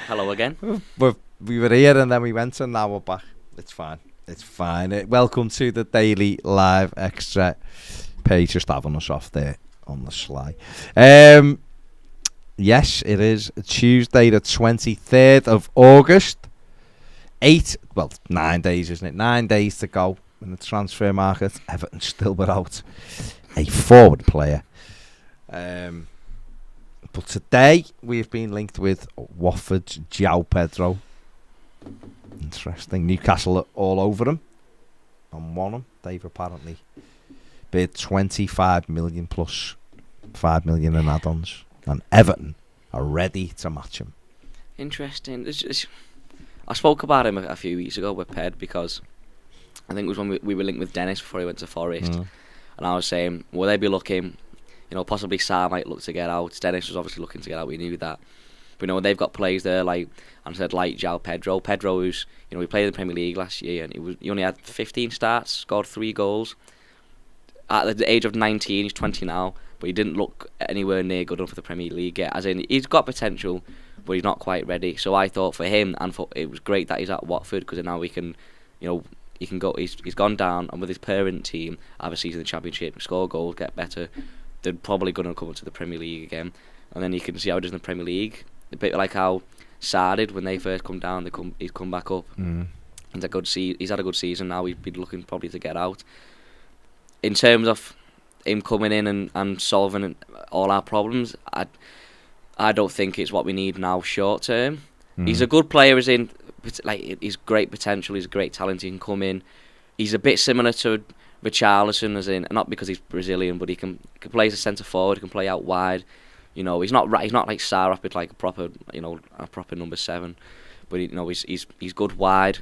Hello again. We were here and then we went and now we're back. It's fine. Welcome to the Daily Live Extra page. Just having us off there on the sly. Yes, it is Tuesday the 23rd of August. 9 days, isn't it? 9 days to go in the transfer market. Everton still without a forward player. But today we've been linked with Watford's Joao Pedro. Interesting. Newcastle are all over him and want him. They've apparently bid 25 million plus 5 million in add-ons, and Everton are ready to match him. Interesting. I spoke about him a few weeks ago with Ped because I think it was when we were linked with Dennis before he went to Forest, and I was saying, will they be looking? Possibly Sarr might look to get out. Dennis was obviously looking to get out. We knew that. But they've got players there like Joao Pedro. Pedro, who's he played in the Premier League last year and he only had 15 starts, scored 3 goals. At the age of 19, he's 20 now, but he didn't look anywhere near good enough for the Premier League yet. As in, he's got potential, but he's not quite ready. So I thought for him, it was great that he's at Watford because now he can go. He's gone down and with his parent team, have a season in the Championship, score goals, get better. They're probably going to come up to the Premier League again, and then you can see how it does in the Premier League. A bit like how Sarr did when they first come down. He's come back up. He's had a good season now. He's been looking probably to get out. In terms of him coming in and solving all our problems, I don't think it's what we need now short term. He's a good player, he's great potential. He's a great talent. He can come in. He's a bit similar to Richarlison, as in not because he's Brazilian, but he can play as a centre forward. He can play out wide. He's not like Sarr up at like a proper number 7, but he's good wide.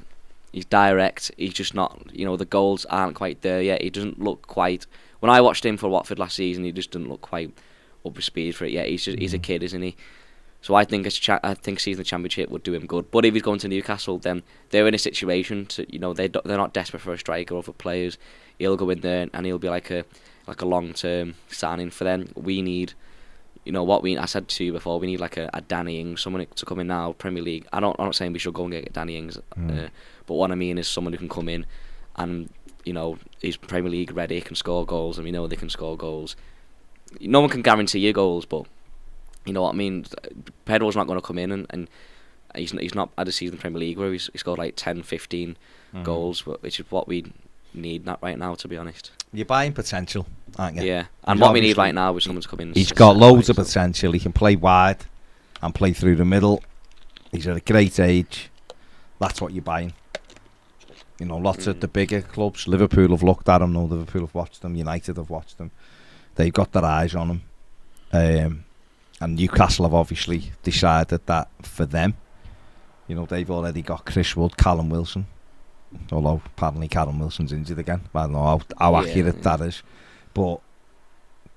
He's direct. He's just not. The goals aren't quite there yet. He doesn't look quite. When I watched him for Watford last season, he just didn't look quite up to speed for it yet. He's a kid, isn't he? So I think season the Championship would do him good. But if he's going to Newcastle, then they're in a situation to they're not desperate for a striker or for players. He'll go in there and he'll be like a long term signing for them. We need. I said to you before, we need like a Danny Ings, someone to come in now, Premier League. I'm not saying we should go and get Danny Ings, but what I mean is someone who can come in and, he's Premier League ready, can score goals, and we know they can score goals. No one can guarantee you goals, but you know what I mean? Pedro's not going to come in and he's not had a season in the Premier League where he scored like 10, 15 goals, which is what we need right now, to be honest. You're buying potential, aren't you? Yeah, and what we need right now is someone to come in. He's got loads of potential. He can play wide and play through the middle. He's at a great age. That's what you're buying. Lots of the bigger clubs, Liverpool have looked at him. No, Liverpool have watched him. United have watched him. They've got their eyes on him. And Newcastle have obviously decided that for them. They've already got Chris Wood, Callum Wilson. Although apparently Callum Wilson's injured again. I don't know how accurate that is. But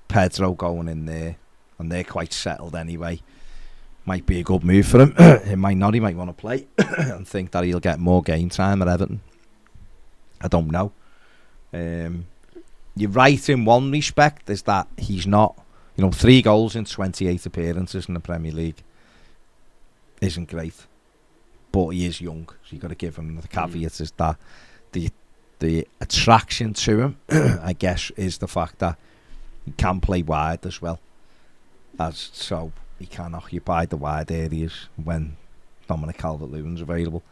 Pedro going in there, and they're quite settled anyway, might be a good move for him. It might not. He might want to play and think that he'll get more game time at Everton. I don't know. You're right in one respect, is that he's not, 3 goals in 28 appearances in the Premier League isn't great. But he is young, so you've got to give him the caveat is that the attraction to him, I guess, is the fact that he can play wide as well. So he can occupy the wide areas when Dominic Calvert-Lewin's available.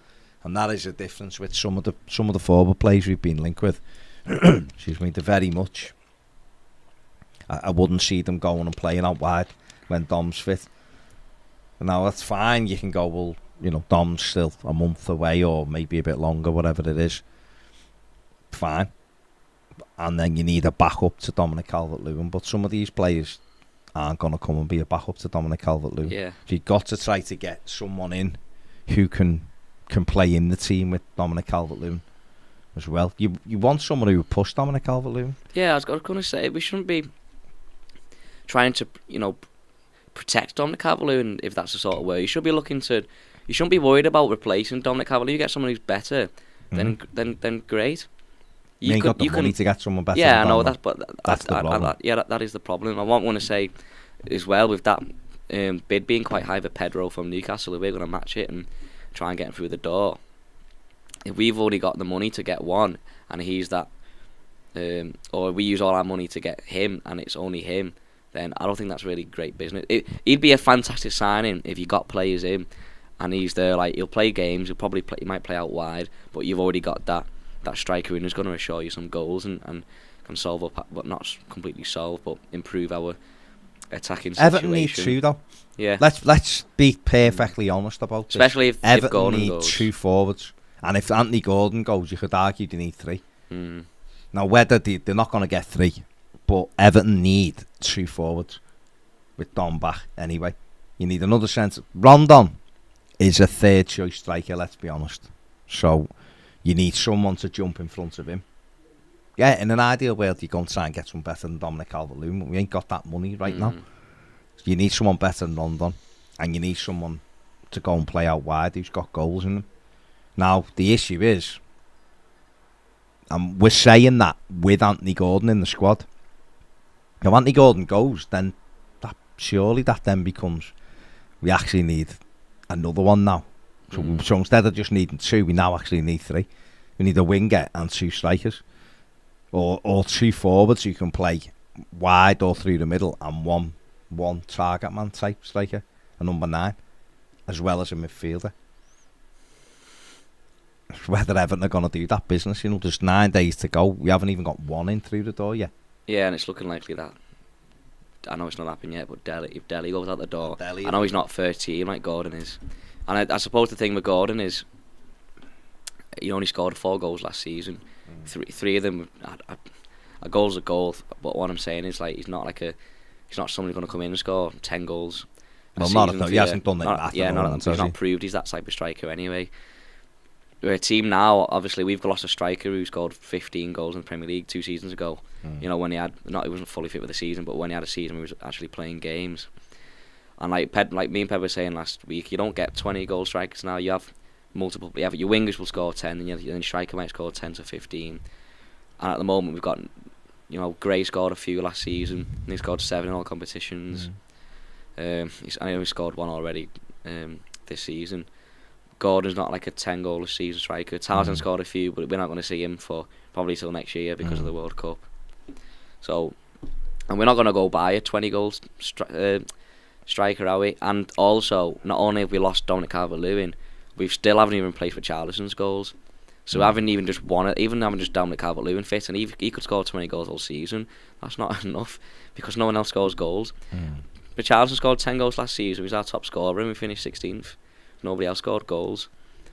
And that is a difference with some of the forward players we've been linked with. Excuse me, they're very much. I wouldn't see them going and playing out wide when Dom's fit. Now that's fine, you can go, well, Dom's still a month away or maybe a bit longer, whatever it is. Fine. And then you need a backup to Dominic Calvert-Lewin. But some of these players aren't going to come and be a backup to Dominic Calvert-Lewin. Yeah. So you've got to try to get someone in who can play in the team with Dominic Calvert-Lewin as well. You want someone who would push Dominic Calvert-Lewin. Yeah, I was going to say, we shouldn't be trying to, protect Dominic Calvert-Lewin, if that's the sort of way. You shouldn't be worried about replacing Dominic Calvert-Lewin. You get someone who's better, then great. You ain't got the money to get someone better. Yeah, I know that, but that's the problem. that is the problem. I want to say as well with that bid being quite high for Pedro from Newcastle, if we're going to match it and try and get him through the door, if we've already got the money to get one and he's that, or we use all our money to get him and it's only him, then I don't think that's really great business. He'd be a fantastic signing if you got players in and he's there, like, he'll play games, he might play out wide, but you've already got that striker in who's going to assure you some goals and can solve up, but not completely solve, but improve our attacking situation. Everton need two, though. Yeah. Let's be perfectly honest about this. Especially if Everton Gordon need goes. 2 forwards, and if Anthony Gordon goes, you could argue they need 3. Mm. Now, whether they're not going to get 3, but Everton need 2 forwards with Don back anyway. You need another sense. Rondon is a third choice striker, let's be honest. So you need someone to jump in front of him. Yeah, in an ideal world, you're going to try and get someone better than Dominic Calvert-Lewin, but we ain't got that money right now. So you need someone better than Rondon, and you need someone to go and play out wide who's got goals in them. Now, the issue is, and we're saying that with Anthony Gordon in the squad. If Anthony Gordon goes, then surely that then becomes, we actually need another one now. So instead of just needing 2, we now actually need 3. We need a winger and 2 strikers, or 2 forwards who can play wide or through the middle, and one target man type striker, a number 9, as well as a midfielder. Whether Everton are going to do that business, there's 9 days to go. We haven't even got one in through the door yet. Yeah, and it's looking likely that, I know it's not happened yet, but if Delhi goes out the door, I know he's not first team like Gordon is. And I suppose the thing with Gordon is, he only scored 4 goals last season. 3 of them, a goal's a goal. But what I'm saying is, like, he's not somebody going to come in and score 10 goals. Well, not he hasn't done that. Yeah, he's not proved he's that type of striker anyway. We're a team now, obviously we've lost a striker who scored 15 goals in the Premier League 2 seasons ago. When he wasn't fully fit with the season, but when he had a season he was actually playing games. And like me and Ped were saying last week, you don't get 20 goal strikers now. You have multiple. Your wingers will score 10, and your striker might score 10 to 15. And at the moment we've got, Gray scored a few last season, and he scored 7 in all competitions. I know he scored 1 already this season. Gordon's not like a 10 goal a season striker. Tarzan scored a few, but we're not going to see him for probably till next year because of the World Cup. So, and we're not going to go buy a 20 goal striker, are we? And also, not only have we lost Dominic Calvert-Lewin, we still haven't even replaced Richarlison's goals. So having even just Dominic Calvert-Lewin fit, and he could score 20 goals all season, that's not enough because no one else scores goals. Richarlison scored 10 goals last season. He was our top scorer and we finished 16th. Nobody else scored goals.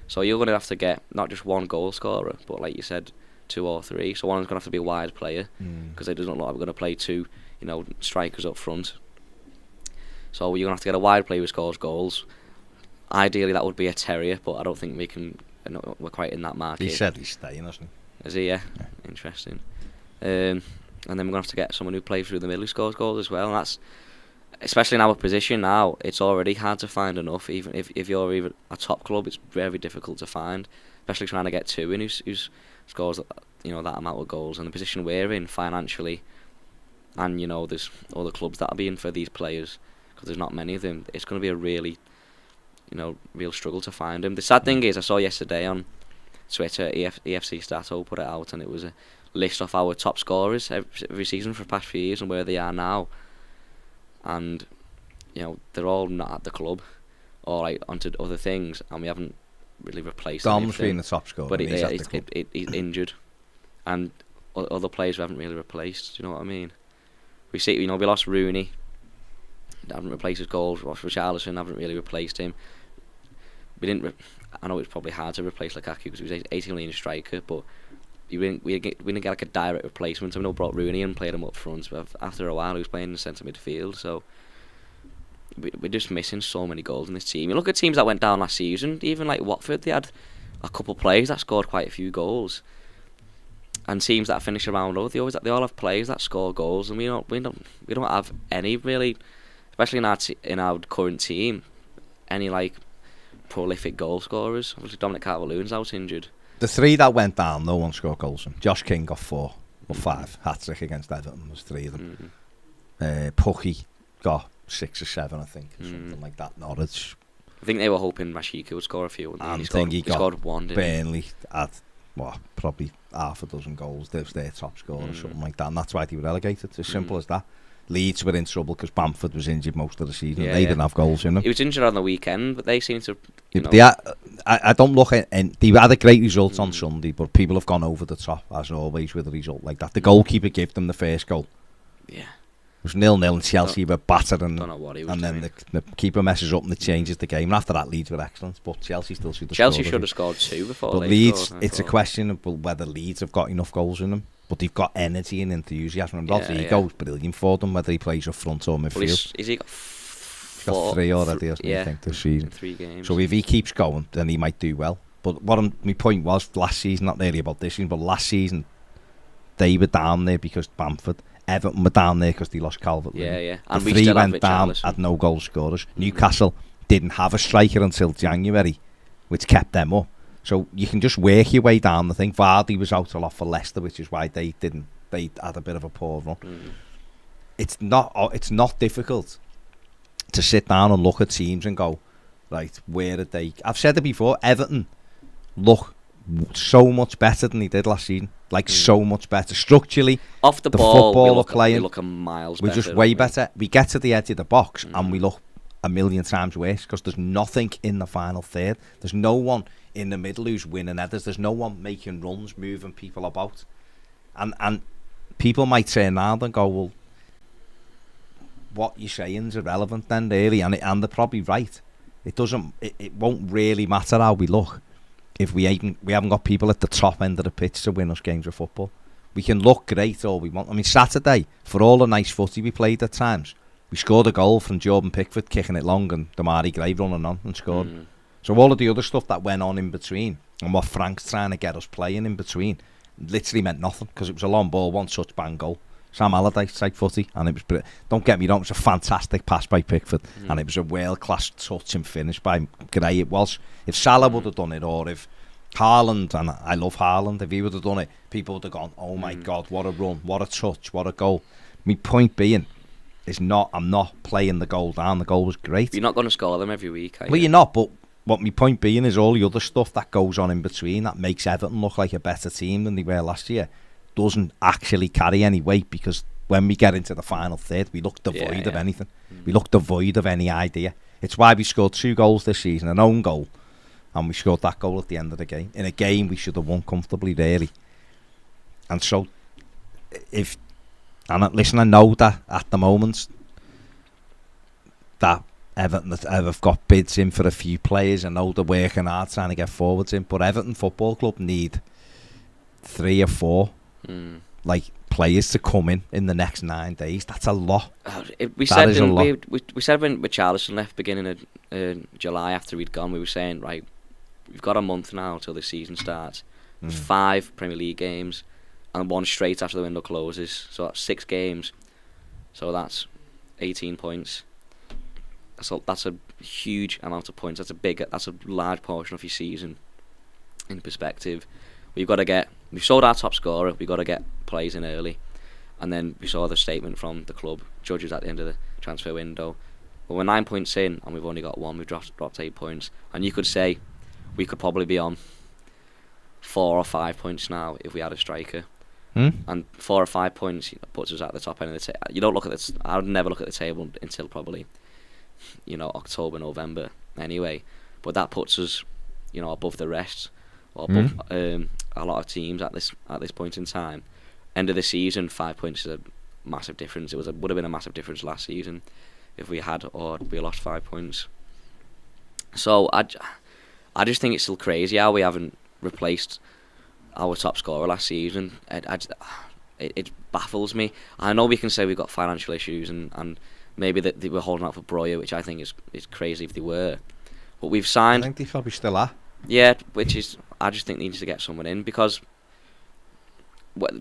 So you're going to have to get not just 1 goal scorer, but like you said, 2 or 3. So one's going to have to be a wide player because it doesn't look like we're going to play 2, strikers up front. So you're going to have to get a wide player who scores goals. Ideally, that would be a Terrier, but I don't think we can. We're quite in that market. He said he's staying, hasn't he? Is he? Yeah. Interesting. And then we're going to have to get someone who plays through the middle who scores goals as well. And that's, especially in our position now, it's already hard to find enough. Even if you're even a top club, it's very difficult to find, especially trying to get 2 in who scores that amount of goals. And the position we're in financially, and there's other clubs that are being for these players because there's not many of them. It's going to be a really real struggle to find them. The sad thing is, I saw yesterday on Twitter, EFC Stato put it out, and it was a list of our top scorers every season for the past few years and where they are now. And they're all not at the club or like onto other things, and we haven't really replaced Dom's been the top scorer, but he's injured, and other players we haven't really replaced. Do you know what I mean? We see, we lost Rooney, haven't replaced his goals. Lost Richarlison, haven't really replaced him. We didn't. I know it's probably hard to replace Lukaku because he was 18 million striker, but we didn't get like a direct replacement. I know brought Rooney and played him up front, but after a while he was playing in the centre midfield. So we're just missing so many goals in this team. You look at teams that went down last season, even like Watford, they had a couple of players that scored quite a few goals. And teams that finish around, they all have players that score goals, and we don't have any really, especially in our current team, any like prolific goal scorers. Obviously Dominic Calvert-Lewin's out injured. The 3 that went down, no one scored goals. Josh King got 4 or 5 hat-trick against Everton. There's 3 of them. Pucky got 6 or 7, I think, or something like that. Norwich. I think they were hoping Rashika would score a few. And he got scored one, didn't Burnley at, probably half a dozen goals. They was their top scorer or something like that, and that's why they were relegated. It's as simple as that. Leeds were in trouble because Bamford was injured most of the season. They didn't have goals in them. He was injured on the weekend, but they seem to. I don't look at, and they had a great result on Sunday, but people have gone over the top as always with a result like that. The goalkeeper gave them the first goal. Yeah. It was 0-0 and Chelsea were battered, and then the keeper messes up and it changes the game. And after that, Leeds were excellent, but Chelsea still should have scored. Chelsea should have scored 2 before. But Leeds, it's a question of whether Leeds have got enough goals in them. But they've got energy and enthusiasm, and Rodrigo's brilliant for them, whether he plays up front or midfield. Well, is he got 3 already, hasn't he, I think, this season? 3 games. So if he keeps going, then he might do well. But my point was, last season, not really about this season, but last season, they were down there because Bamford. Everton were down there because they lost Calvert-Lewin. Yeah. And the 3 went down, had no goal scorers. Newcastle didn't have a striker until January, which kept them up. So you can just work your way down the thing. Vardy was out a lot for Leicester, which is why they had a bit of a poor run. It's not difficult to sit down and look at teams and go, right, where are they? I've said it before, Everton look so much better than they did last season. So much better. Structurally, off the ball, football we look a miles better. We're just way better. We get to the edge of the box and we look a million times worse because there's nothing in the final third. There's no one in the middle who's winning headers. There's no one making runs, moving people about. And people might turn around and go, well, what you're saying is irrelevant then, really. And they're probably right. It won't really matter how we look if we haven't got people at the top end of the pitch to win us games of football. We can look great all we want. I mean, Saturday, for all the nice footy we played at times, we scored a goal from Jordan Pickford kicking it long and Damari Gray running on and scored. So all of the other stuff that went on in between and what Frank's trying to get us playing in between literally meant nothing because it was a long ball, one touch, bang, goal. Sam Allardyce type footy, and it was don't get me wrong, it was a fantastic pass by Pickford and it was a world-class touch and finish by Gray. It was. If Salah would have done it, or if Haaland, and I love Haaland, if he would have done it, people would have gone, oh my God, what a run, what a touch, what a goal. My point being is I'm not playing the goal down. The goal was great. You're not going to score them every week, are you? Well, you're not, but what my point being is all the other stuff that goes on in between that makes Everton look like a better team than they were last year doesn't actually carry any weight, because when we get into the final third, we look devoid of anything. We look devoid of any idea. It's why we scored 2 goals this season, an own goal, and we scored that goal at the end of the game. In a game we should have won comfortably, really. And so, listen, I know that at the moment that Everton have got bids in for a few players. I know they're working hard trying to get forwards in, but Everton Football Club need 3 or 4 players to come in the next 9 days. That's a lot. We said when Richarlison left beginning of July after we'd gone, we were saying, right, we've got a month now till the season starts. 5 Premier League games and 1 straight after the window closes. So that's 6 games. So that's 18 points. So that's a huge amount of points. That's a large portion of your season in perspective. We've sold our top scorer. We've got to get players in early, and then we saw the statement from the club judges at the end of the transfer window. Well, we're 9 points in, and we've only got 1. We've dropped 8 points, and you could say we could probably be on 4 or 5 points now if we had a striker. And 4 or 5 points puts us at the top end of the table. You don't look at this. I would never look at the table until probably October, November anyway. But that puts us above the rest, or above a lot of teams at this point in time. End of the season, 5 points is a massive difference. Would have been a massive difference last season if we had or we lost 5 points. So I just think it's still crazy how we haven't replaced our top scorer last season. It baffles me. I know we can say we've got financial issues and maybe that they were holding out for Breuer, which I think is crazy if they were. But we've signed. I think they probably still are. Yeah, I just think they need to get someone in, because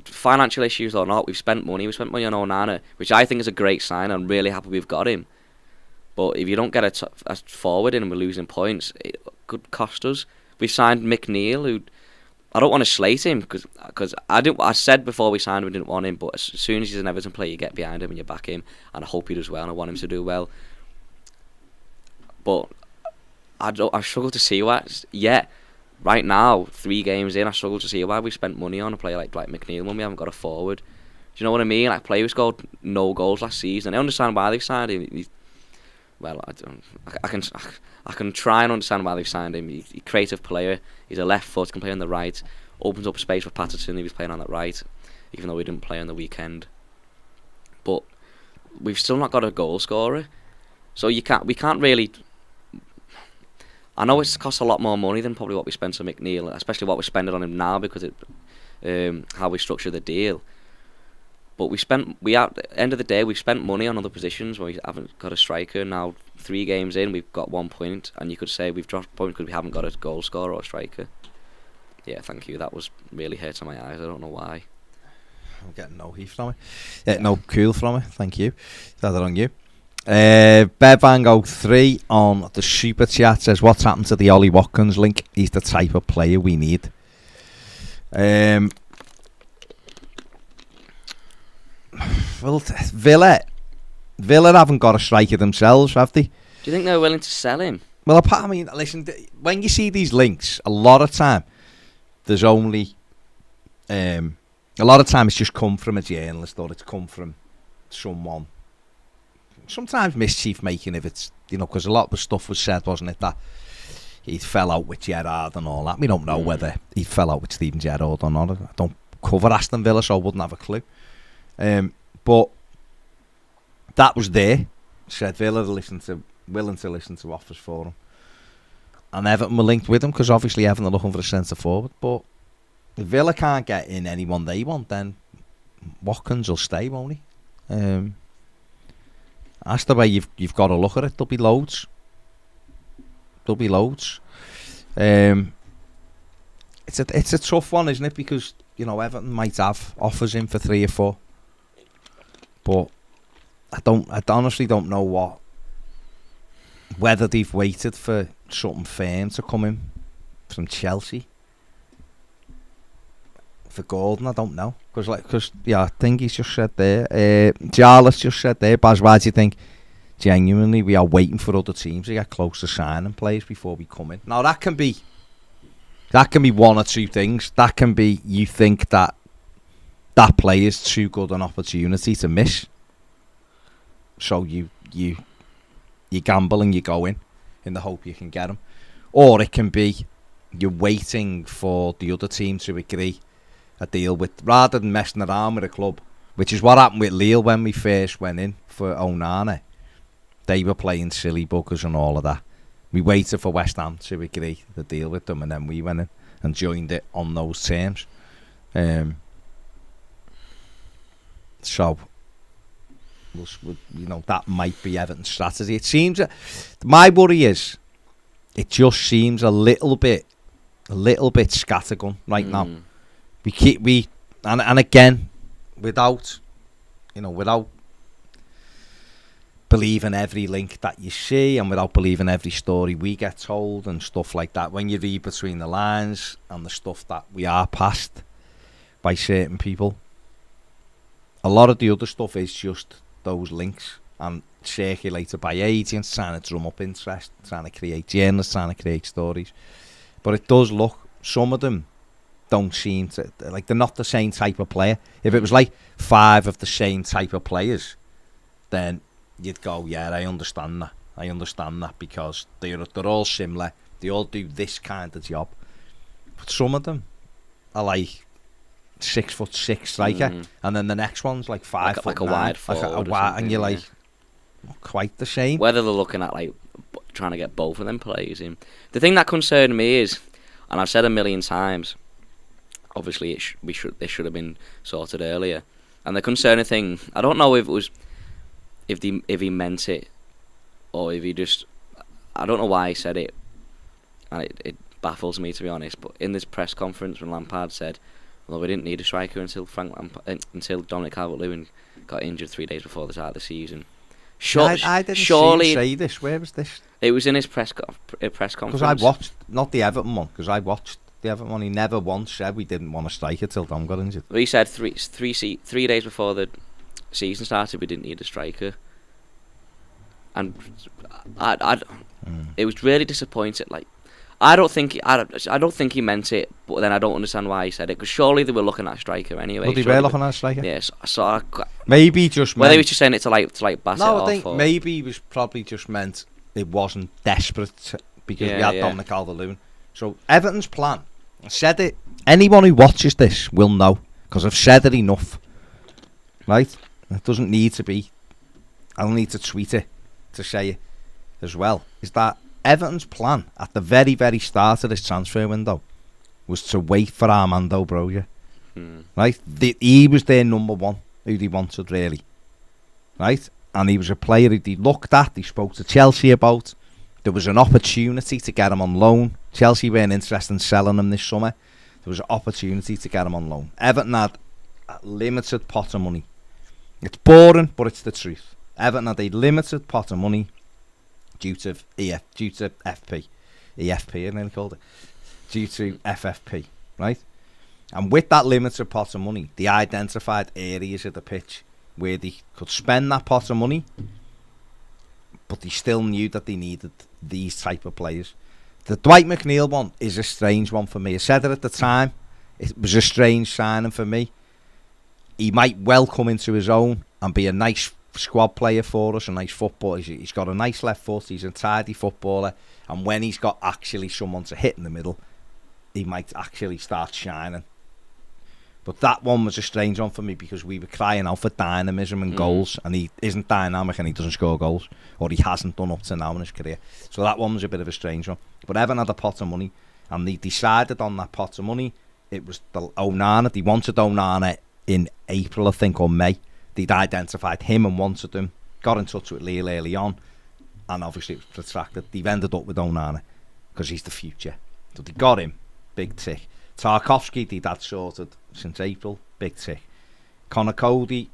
financial issues or not, we've spent money. We spent money on Onana, which I think is a great sign. I'm really happy we've got him. But if you don't get a forward in and we're losing points, it could cost us. We've signed McNeil, who I don't want to slate him because I said before we signed him we didn't want him, but as soon as he's an Everton player, you get behind him and you back him, and I hope he does well, and I want him to do well. But I struggle to see why. Yeah, right now, 3 games in, I struggle to see why we spent money on a player like McNeil when we haven't got a forward. Do you know what I mean? Like, a player who scored no goals last season. I understand why they've signed him. I can try and understand why they've signed him. He's a creative player. He's a left foot, can play on the right. Opens up space for Patterson. He was playing on that right, even though he didn't play on the weekend. But we've still not got a goal scorer, so we can't really. I know it's cost a lot more money than probably what we spent on McNeil, especially what we're spending on him now because how we structure the deal. But at the end of the day, we've spent money on other positions where we haven't got a striker. Now, 3 games in, we've got 1 point, and you could say we've dropped a point because we haven't got a goal scorer or a striker. Yeah, thank you. That was really hurting my eyes. I don't know why. I'm getting no heat from it. Yeah, no cool from it. Thank you. That on you. Bevango 3 on the super chat says, what's happened to the Ollie Watkins link? He's the type of player we need. Well, Villa haven't got a striker themselves, have they? Do you think they're willing to sell him? Well, I mean, listen, when you see these links, a lot of time there's only a lot of time it's just come from a journalist or it's come from someone. Sometimes mischief making if it's, because a lot of the stuff was said, wasn't it, that he fell out with Gerrard and all that. We don't know whether he fell out with Steven Gerrard or not. I don't cover Aston Villa, so I wouldn't have a clue. But that was there. Said Villa willing to listen to offers for him, and Everton were linked with him because obviously Everton are looking for a centre forward. But if Villa can't get in anyone they want, then Watkins will stay, won't he? That's the way you've got to look at it. There'll be loads. It's a tough one, isn't it? Because Everton might have offers in for 3 or 4, but I honestly don't know whether they've waited for something firm to come in from Chelsea for Gordon. I don't know because I think he's just said there. Jarlath's just said there. Baz, why do you think genuinely we are waiting for other teams to get close to signing players before we come in? Now that can be one or two things. That can be you think that player is too good an opportunity to miss, so you gamble and you go in the hope you can get him, or it can be you're waiting for the other team to agree a deal with, rather than messing around with a club, which is what happened with Lille when we first went in for Onana. They were playing silly buggers and all of that. We waited for West Ham to agree the deal with them, and then we went in and joined it on those terms. So, that might be Everton's strategy. It seems that my worry is, it just seems a little bit scattergun right now. And again, without believing every link that you see and without believing every story we get told and stuff like that, when you read between the lines and the stuff that we are passed by certain people, a lot of the other stuff is just those links and circulated by agents trying to drum up interest, trying to create journalists, trying to create stories. But it does look, some of them don't seem to, like, they're not the same type of player. If it was like 5 of the same type of players, then you'd go, yeah, I understand that because they're all similar. They all do this kind of job. But some of them are like 6'6" striker, and then the next one's like 5'9", like a wide forward, and you're like, not quite the same. Whether they're looking at like trying to get both of them players in. The thing that concerned me is, and I've said a million times, obviously this should have been sorted earlier. And the concerning thing, I don't know if it was if he meant it or if he just, I don't know why he said it, and it baffles me, to be honest. But in this press conference when Lampard said, well, we didn't need a striker until until Dominic Calvert-Lewin got injured 3 days before the start of the season. I didn't surely say this. Where was this? It was in his press conference. Because I watched, not the Everton one, because I watched the Everton one. He never once said we didn't want a striker till Dom got injured. Well, he said 3 days before the season started we didn't need a striker, and it was really disappointing. Like, I don't think he meant it, but then I don't understand why he said it, because surely they were looking at a striker anyway. Well, they were looking at a striker. Yes, so maybe just whether he was just saying it to bass it off. No, I think maybe he was probably just meant it wasn't desperate because we had Dominic Calvert-Lewin. So Everton's plan, I said it. Anyone who watches this will know, because I've said it enough. Right? It doesn't need to be. I don't need to tweet it to say it as well. Is that Everton's plan at the very, very start of this transfer window was to wait for Armando Broja. Right? He was their number one who they wanted, really. Right? And he was a player who they looked at, they spoke to Chelsea about. There was an opportunity to get him on loan. Chelsea weren't interested in selling him this summer. There was an opportunity to get him on loan. Everton had a limited pot of money. It's boring, but it's the truth. Everton had a limited pot of money due to FP. EFP, I nearly called it. Due to FFP, right? And with that limited pot of money, they identified areas of the pitch where they could spend that pot of money, but they still knew that they needed these type of players. The Dwight McNeil one is a strange one for me. I said it at the time. It was a strange signing for me. He might well come into his own and be a nice squad player for us, a nice footballer. He's got a nice left foot. He's a tidy footballer. And when he's got actually someone to hit in the middle, he might actually start shining. But that one was a strange one for me because we were crying out for dynamism and goals, and he isn't dynamic and he doesn't score goals, or he hasn't done up to now in his career. So that one was a bit of a strange one. But Everton had a pot of money, and they decided on that pot of money. It was the Onana. They wanted Onana in April, I think, or May. They'd identified him and wanted him. Got in touch with Lille early on, and obviously it was protracted. They've ended up with Onana because he's the future. So they got him. Big tick. Tarkovsky, they'd had sorted since April. Big tick. Connor Cody,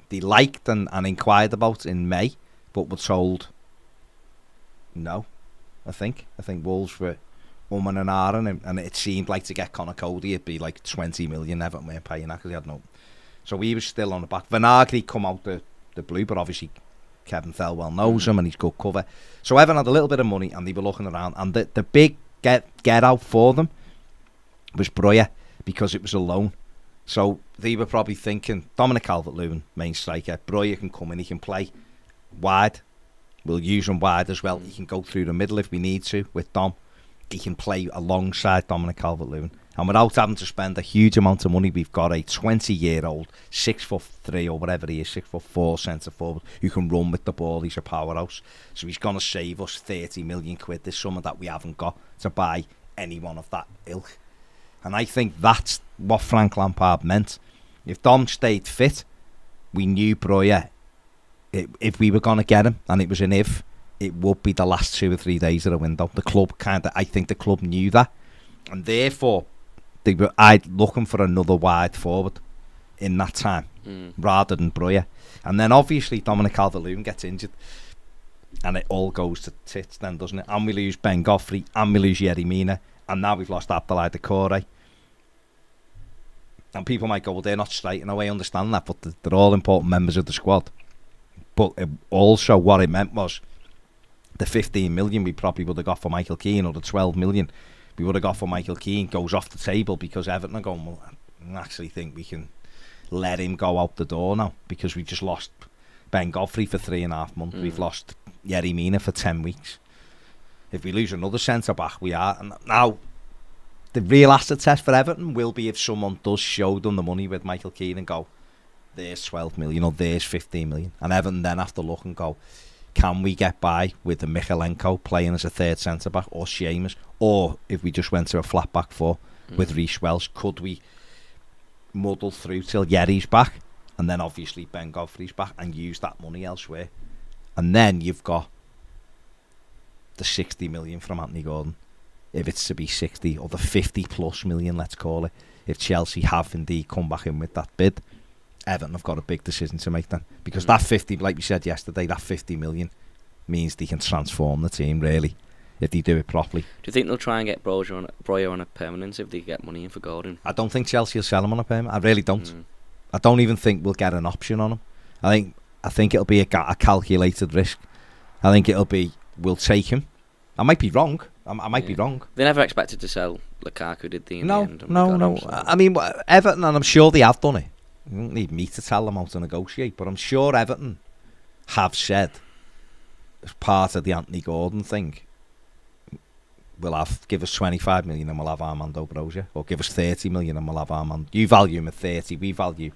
they liked and inquired about in May, but were told no, I think. I think Wolves were and ahhing, and it seemed like to get Connor Cody, it'd be like 20 million. Everton weren't paying that because he had no. So he was still on the back. Van Aert come out the blue, but obviously Kevin Thelwell knows him and he's good cover. So Everton had a little bit of money and they were looking around, and the big get out for them was Broja, because it was a loan. So they were probably thinking, Dominic Calvert-Lewin, main striker, Broja can come in, he can play wide. We'll use him wide as well. He can go through the middle if we need to with Dom. He can play alongside Dominic Calvert-Lewin. And without having to spend a huge amount of money, we've got a 20-year-old, 6'3" or whatever he is, 6'4" centre forward who can run with the ball. He's a powerhouse. So he's going to save us 30 million quid this summer that we haven't got to buy anyone of that ilk. And I think that's what Frank Lampard meant. If Dom stayed fit, we knew Broja, if we were going to get him, and it was an if, it would be the last 2 or 3 days of the window. The club I think the club knew that. And therefore, they were looking for another wide forward in that time, rather than Broja. And then obviously Dominic Calvert-Lewin gets injured, and it all goes to tits then, doesn't it? And we lose Ben Godfrey, and we lose Yerry Mina, and now we've lost Abdoulaye Doucouré. And people might go, well, they're not straight, and I understand that, but they're all important members of the squad. But also what it meant was the 15 million we probably would have got for Michael Keane, or the 12 million we would have got for Michael Keane, goes off the table, because Everton are going, well, I actually think we can let him go out the door now, because we just lost Ben Godfrey for 3.5 months. We've lost Yerry Mina for 10 weeks. If we lose another centre-back, we are. And now, the real asset test for Everton will be if someone does show them the money with Michael Keane and go, there's 12 million or there's 15 million. And Everton then have to look and go, can we get by with the Michalenko playing as a third centre-back, or Seamus? Or if we just went to a flat back four with Reece Welsh, could we muddle through till Yerry's back, and then obviously Ben Godfrey's back, and use that money elsewhere? And then you've got the 60 million from Anthony Gordon, if it's to be 60, or the 50 plus million, let's call it, if Chelsea have indeed come back in with that bid. Everton have got a big decision to make then, because that 50, like we said yesterday, that 50 million means they can transform the team, really. if they do it properly. Do you think they'll try and get Broja on a permanent if they get money in for Gordon? I don't think Chelsea will sell him on a permanent. I really don't. I don't even think we'll get an option on him. I think it'll be a calculated risk. I think it'll be, we'll take him. I might be wrong. I might be wrong. They never expected to sell Lukaku, did they? In the end? No. I mean, Everton, and I'm sure they have done it. You don't need me to tell them how to negotiate, but I'm sure Everton have said, as part of the Anthony Gordon thing, give us 25 million and we'll have Armando Broja, or give us 30 million and we'll have Armando. You value him at 30, we value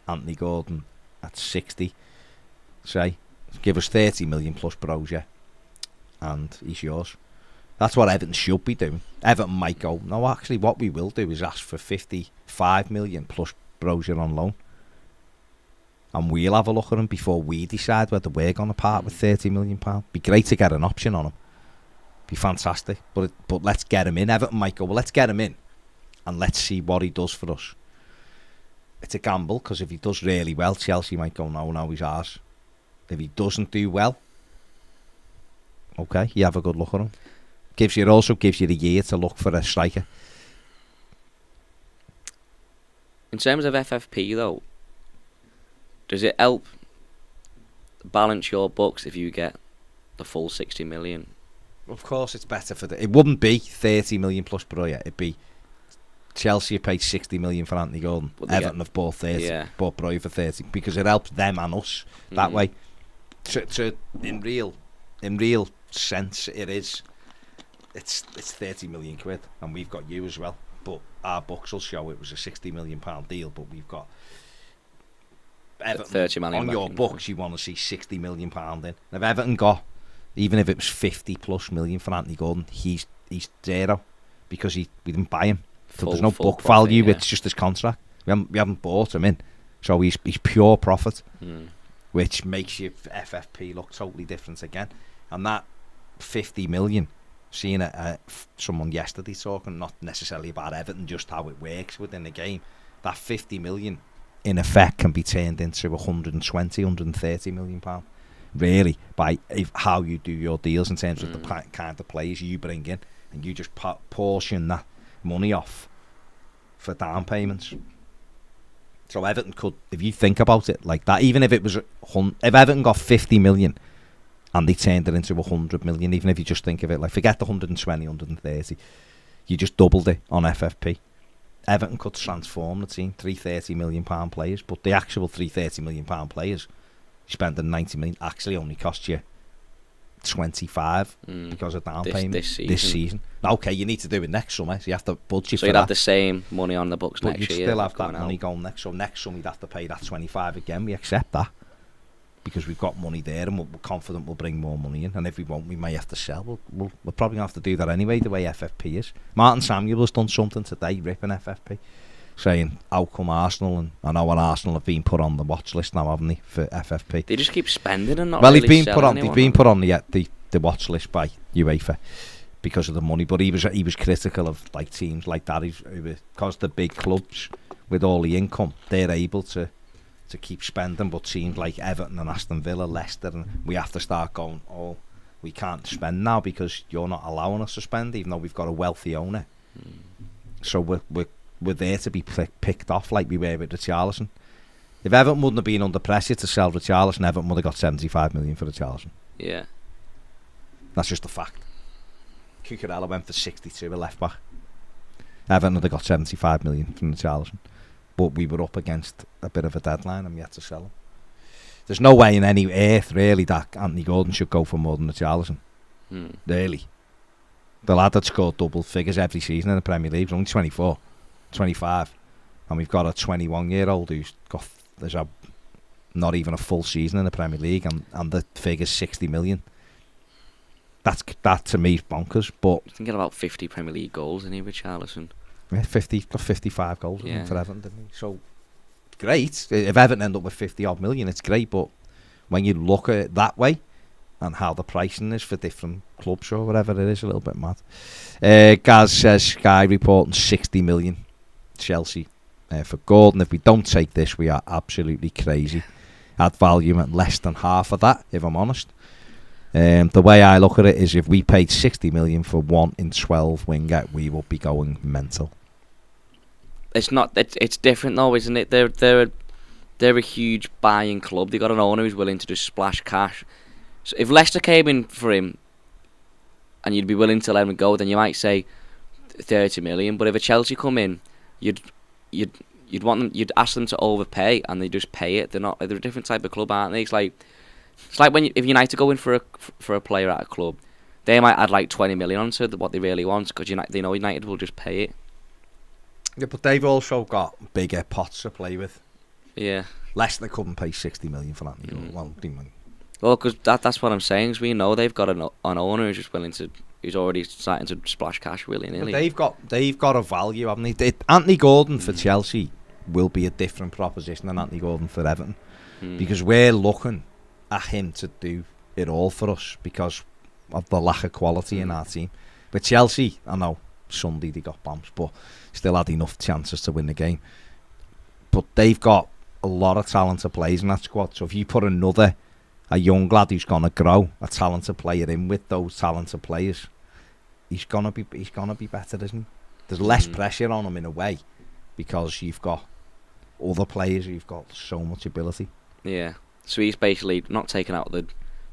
Anthony Gordon at 60. Say, give us 30 million plus Broja, and he's yours. That's what Everton should be doing. Everton might go, no, actually what we will do is ask for 55 million plus Broja on loan, and we'll have a look at him before we decide whether we're going to part with £30 million. Be great to get an option on him. Be fantastic. But let's get him in. Everton might go, well, let's get him in and let's see what he does for us. It's a gamble, because if he does really well, Chelsea might go, no, he's ours. If he doesn't do well, okay, you have a good look at him. It also gives you the year to look for a striker. In terms of FFP though, does it help balance your books if you get the full 60 million? Of course it's better it wouldn't be 30 million plus Broja. It'd be Chelsea paid 60 million for Anthony Gordon. Everton have bought 30, bought Broja for 30, because it helps them and us that way. In real sense, it's 30 million quid, and we've got you as well. But our books will show it was a 60 million pound deal, but we've got Everton 30 million on your books. You want to see 60 million pound in. And if Everton got, even if it was 50 plus million for Anthony Gordon, he's zero, because we didn't buy him. So there's no book profit, value. It's just his contract. We haven't bought him in, so he's pure profit, which makes your FFP look totally different again. And that 50 million. Seeing someone yesterday talking, not necessarily about Everton, just how it works within the game. That 50 million in effect can be turned into 120, 130 million pound, really, by how you do your deals in terms of the kind of players you bring in, and you just portion that money off for down payments. So Everton could, if you think about it like that, even if it was if Everton got 50 million and they turned it into 100 million, even if you just think of it like, forget the 120, 130, you just doubled it on FFP. Everton could transform the team. 330 million pound players, but the actual 330 million pound players spending 90 million actually only cost you 25 because of down payment this season. Okay, you need to do it next summer, so you have to budget so for you'd that. have the same money on the books but next year. But you'd still have that money going next. So next summer you'd have to pay that 25 again. We accept that, because we've got money there, and we're confident we'll bring more money in. And if we won't, we may have to sell. We're probably going to have to do that anyway, the way FFP is. Martin Samuel's done something today, ripping FFP, saying how come Arsenal, and I know Arsenal have been put on the watch list now, haven't they, for FFP? They just keep spending and not well, really selling anyone. They've been put on the watch list by UEFA because of the money, but he was critical of like teams like that, because the big clubs with all the income, they're able to keep spending, but teams like Everton and Aston Villa, Leicester, and we have to start going, oh, we can't spend now because you're not allowing us to spend, even though we've got a wealthy owner. So we're there to be picked off like we were with Richarlison. If Everton wouldn't have been under pressure to sell Richarlison, Everton would have got 75 million for Richarlison. Yeah, that's just a fact. Cucurella went for 62 a left back. Everton would have got 75 million from Richarlison. But we were up against a bit of a deadline and we had to sell him. There's no way in any earth, really, that Anthony Gordon should go for more than Richarlison. Really. The lad that scored double figures every season in the Premier League is only 24, 25. And we've got a 21-year-old who's got not even a full season in the Premier League, and the figure's 60 million. That to me is bonkers. But you can get about 50 Premier League goals in here, Richarlison. Yeah, 55 goals for Everton, didn't he? So, great. If Everton end up with 50 odd million, it's great. But when you look at it that way, and how the pricing is for different clubs or whatever, it is a little bit mad. Gaz says Sky reporting 60 million Chelsea for Gordon. If we don't take this, we are absolutely crazy. I'd value him at less than half of that, if I'm honest. The way I look at it is, if we paid 60 million for 1 in 12 winger, we will be going mental. It's not. It's different though, isn't it? They're a huge buying club. They got an owner who's willing to just splash cash. So if Leicester came in for him, and you'd be willing to let him go, then you might say 30 million. But if a Chelsea come in, you'd want them. You'd ask them to overpay, and they just pay it. They're a different type of club, aren't they? It's like if United go in for a player at a club, they might add like 20 million onto what they really want, because they know United will just pay it. Yeah, but they've also got bigger pots to play with. Yeah. Leicester couldn't pay 60 million for that. Well, because that's what I'm saying. Is we know they've got an owner who's just who's already starting to splash cash willy-nilly. They've got a value, haven't they? Anthony Gordon for Chelsea will be a different proposition than Anthony Gordon for Everton, because we're looking at him to do it all for us because of the lack of quality in our team. But Chelsea, I know Sunday they got bombs, but still had enough chances to win the game. But they've got a lot of talented players in that squad. So if you put a young lad who's gonna grow, a talented player in with those talented players, he's gonna be better, isn't he? There's less pressure on him in a way, because you've got other players who've got so much ability. Yeah. So he's basically not taken out the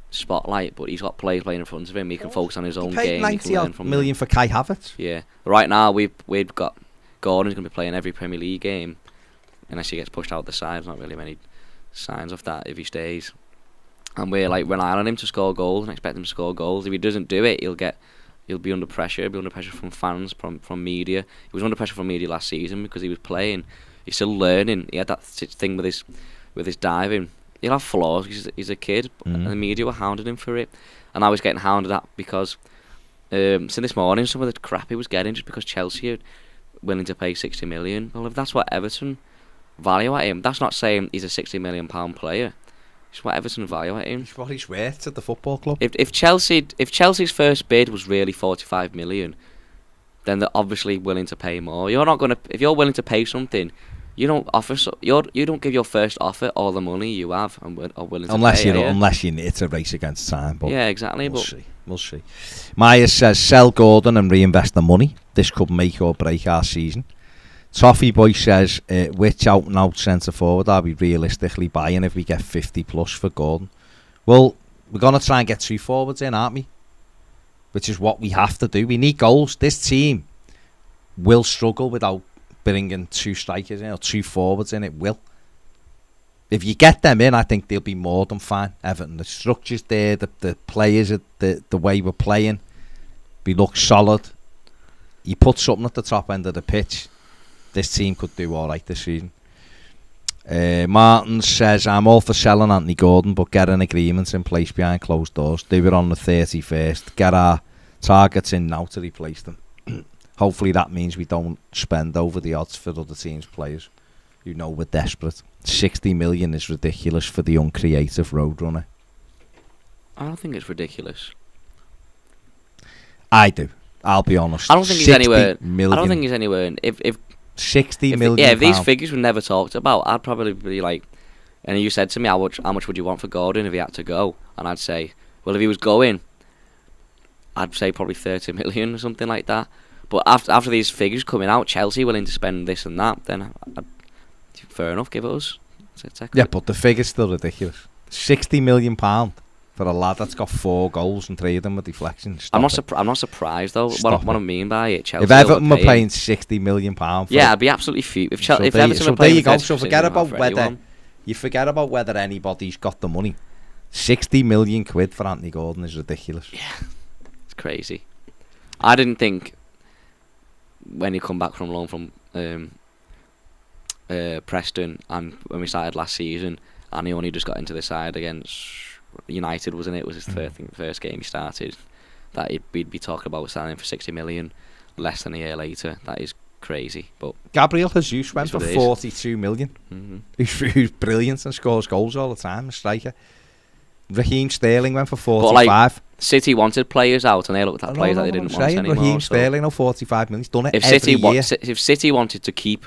spotlight, but he's got players playing in front of him. He can focus on his own game. 90 million for Kai Havertz. Yeah. Right now we've got Gordon's going to be playing every Premier League game, unless he gets pushed out the side. There's not really many signs of that if he stays. And we're like relying on him to score goals and expect him to score goals. If he doesn't do it, he'll be under pressure. He'll be under pressure from fans, from media. He was under pressure from media last season because he was playing. He's still learning. He had that thing with his diving. He'll have flaws because he's a kid, and the media were hounding him for it. And I was getting hounded at because so this morning some of the crap he was getting just because Chelsea are willing to pay 60 million. Well, if that's what Everton value at him, that's not saying he's a 60 million pound player. It's what Everton value at him. It's what he's worth at the football club. If Chelsea's first bid was really 45 million, then they're obviously willing to pay more. You're not gonna, if you're willing to pay something, you don't give your first offer all the money you have and are willing to pay. Unless it's a race against time. But yeah, exactly. We'll see. Myers says sell Gordon and reinvest the money. This could make or break our season. Toffee Boy says which out and out centre forward are we realistically buying if we get 50 plus for Gordon? Well, we're gonna try and get 2 forwards in, aren't we? Which is what we have to do. We need goals. This team will struggle without bringing 2 strikers in or 2 forwards in. It will. If you get them in, I think they'll be more than fine. Everton, the structure's there, the players, the way we're playing, we look solid. You put something at the top end of the pitch, this team could do all right this season. Martin says, I'm all for selling Anthony Gordon, but get an agreement in place behind closed doors. Do it on the 31st. Get our targets in now to replace them. Hopefully that means we don't spend over the odds for other teams' players. You know we're desperate. 60 million is ridiculous for the uncreative roadrunner. I don't think it's ridiculous. I do. I'll be honest. I don't think he's anywhere. I don't think he's anywhere. If 60 million. Yeah, if these figures were never talked about, I'd probably be like, and you said to me, how much would you want for Gordon if he had to go? And I'd say, well, if he was going, I'd say probably 30 million or something like that. But after these figures coming out, Chelsea willing to spend this and that, then fair enough, give it us. Yeah, but the figure's still ridiculous. £60 million for a lad that's got 4 goals and 3 of them with deflections. I'm not surprised though. What I mean by it, Chelsea. If Everton were paying £60 million, I'd be absolutely furious. If Everton were paying, there you go. So forget about whether anybody's got the money. 60 million quid for Anthony Gordon is ridiculous. Yeah, it's crazy. I didn't think when he come back from loan from Preston, and when we started last season, and he only just got into the side against United, wasn't it? It was his first game he started. That we'd be talking about selling for 60 million less than a year later. That is crazy. But Gabriel Jesus went for 42 million. Who's brilliant and scores goals all the time, a striker. Raheem Sterling went for 45. But City wanted players out, and they looked at players that they didn't want anymore. Raheem Sterling, 45 million. He's done it every year. If City wanted to keep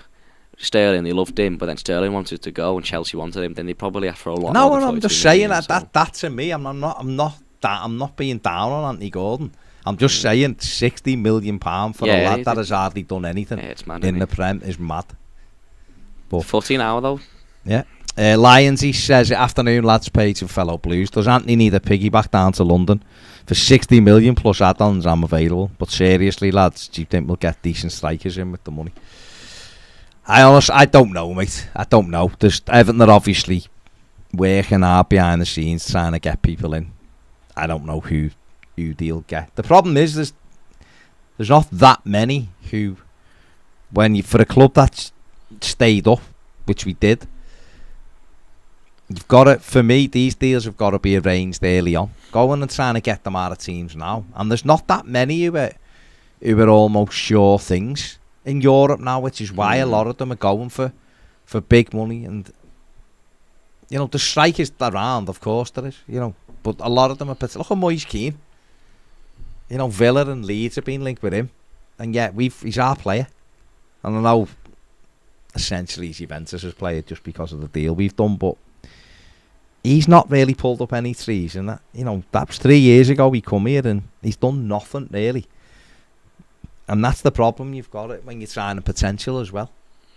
Sterling, they loved him, but then Sterling wanted to go and Chelsea wanted him, then they probably asked for a lot. No, I'm just saying that to me, I'm not I'm not being down on Anthony Gordon. I'm just saying £60 million for a lad that has hardly done anything in the Prem is mad. But 14 hour though. Yeah. Lions, he says, afternoon lads, page and fellow Blues. Does Anthony need a piggyback down to London? For 60 million plus add-ons, I'm available. But seriously, lads, do you think we'll get decent strikers in with the money? I don't know, mate. I don't know. There's Everton are obviously working hard behind the scenes trying to get people in. I don't know who they'll get. The problem is there's not that many who, for a club that's stayed up, which we did, you've got to, for me, these deals have got to be arranged early on. Going and trying to get them out of teams now. And there's not that many who are almost sure things in Europe now, which is why a lot of them are going for big money. And, you know, the strikers around, of course there is, you know, but a lot of them are, look at Moise Keane. You know, Villa and Leeds have been linked with him. And yet, he's our player. And I know, essentially, he's Juventus' player just because of the deal we've done, but he's not really pulled up any trees. And that, you know, that was 3 years ago he come here and he's done nothing, really. And that's the problem you've got it when you're trying the potential as well.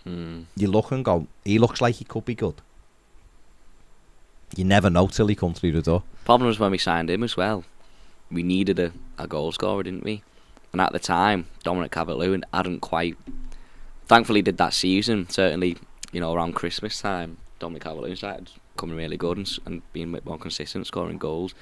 You look and go, he looks like he could be good. You never know till he comes through the door. Problem was when we signed him as well. We needed a goal scorer, didn't we? And at the time, Dominic Calvert-Lewin hadn't quite... Thankfully did that season, certainly, you know, around Christmas time. Dominic Calvert-Lewin started coming really good and being a bit more consistent, scoring goals.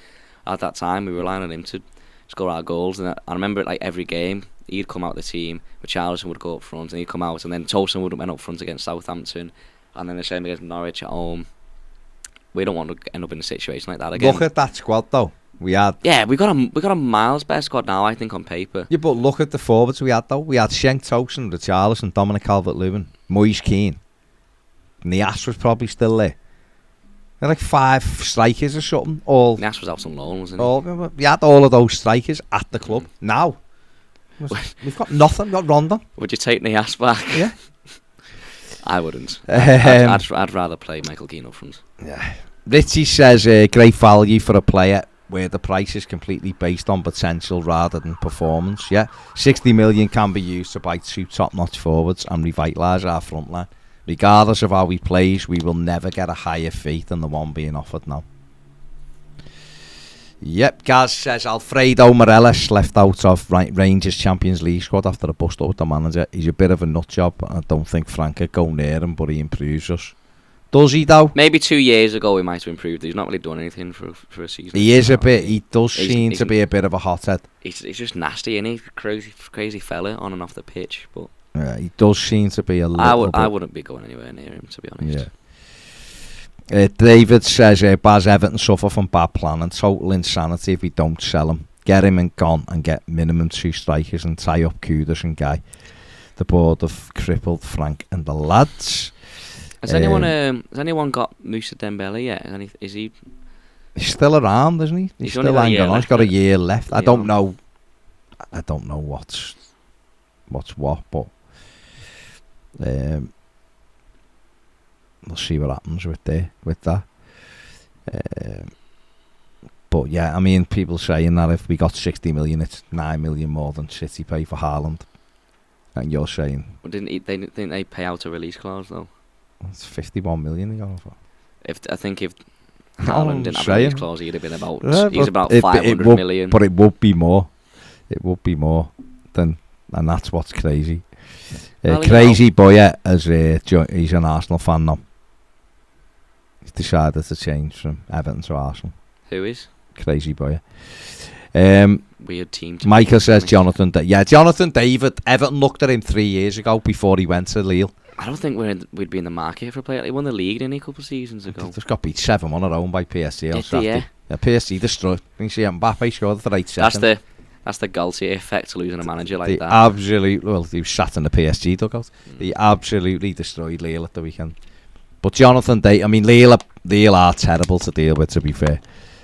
At that time, we were relying on him to score our goals. And I remember, like, every game, he'd come out the team, Richarlison would go up front, and he'd come out, and then Tosin would have went up front against Southampton, and then the same against Norwich at home. We don't want to end up in a situation like that again. Look at that squad, though. We got a miles better squad now, I think, on paper. Yeah, but look at the forwards we had, though. We had Schenk, Tosin, Richarlison, Dominic Calvert-Lewin, Moise Keane. Nias was probably still there. They're like 5 strikers or something. Nias was out on loan, wasn't he? We had all of those strikers at the club. Now, we've got nothing. We've got Rondon. Would you take Nias back? Yeah. I wouldn't. I'd rather play Michael Keane up front. Yeah. Richie says great value for a player where the price is completely based on potential rather than performance. Yeah, 60 million can be used to buy 2 top-notch forwards and revitalise our front line. Regardless of how he plays, we will never get a higher fee than the one being offered now. Yep, Gaz says Alfredo Morelos left out of Rangers Champions League squad after a bust up with the manager. He's a bit of a nut job. I don't think Frank could go near him, but he improves us. Does he though? Maybe 2 years ago he might have improved. He's not really done anything for a season. He is a bit. He does seem to be a bit of a hothead. He's just nasty, isn't he? Crazy fella on and off the pitch. But yeah, he does seem to be a little. I wouldn't be going anywhere near him, to be honest. Yeah. David says Baz Everton suffer from bad plan and total insanity if we don't sell him. Get him and gone and get minimum 2 strikers and tie up Kudus and Guy. The board have crippled Frank and the lads. Has anyone got Moussa Dembele yet? Is he? He's still around, isn't he? He's still hanging on. He's got a year left. I don't know. I don't know what's what, but we'll see what happens with that. But yeah, I mean, people saying that if we got 60 million, it's 9 million more than City pay for Haaland. And you're saying? Well, didn't they pay out a release clause though? It's 51 million they got for. If Haaland didn't have a release clause, he'd have been about. He's about 500 million. But it would be more. It would be more than, and that's what's crazy. Crazy boy, he's an Arsenal fan now. He's decided to change from Everton to Arsenal. Who is? Crazy boy. Weird team. Michael says Jonathan David. Everton looked at him 3 years ago before he went to Lille. I don't think we'd be in the market for a player. He won the league, didn't he, a couple of seasons ago? They just got beat 7-1 at home by PSG. Yeah, PSG destroyed. You see Mbappe scored the right second. That's the Galtier effect, losing a manager like that. Absolutely. Well, he sat in the PSG dugout. He absolutely destroyed Lille at the weekend. But Jonathan David, I mean, Lille are terrible to deal with, to be fair.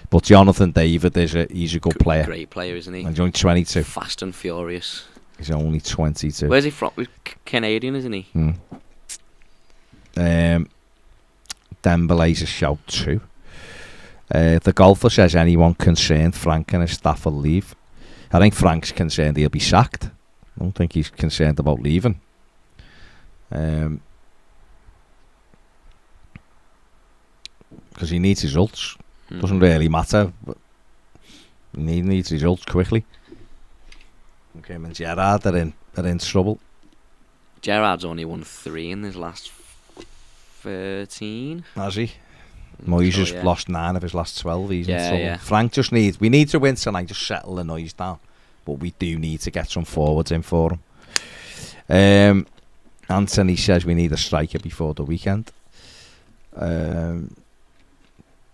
But Jonathan David he's a good player. Great player, isn't he? And he's only 22. Fast and furious. He's only 22. Where's he from? Canadian, isn't he? Dembele's a shout too. The golfer says anyone concerned Frank and his staff will leave. I think Frank's concerned he'll be sacked. I don't think he's concerned about leaving. Because he needs results. Doesn't really matter. But he needs results quickly. Okay, and Gerrard are in trouble. Gerrard's only won 3 in his last 13. Has he? Moyes has lost 9 of his last 12. He's in trouble. Yeah. Frank we need to win tonight, just settle the noise down. But we do need to get some forwards in for him. Anthony says we need a striker before the weekend.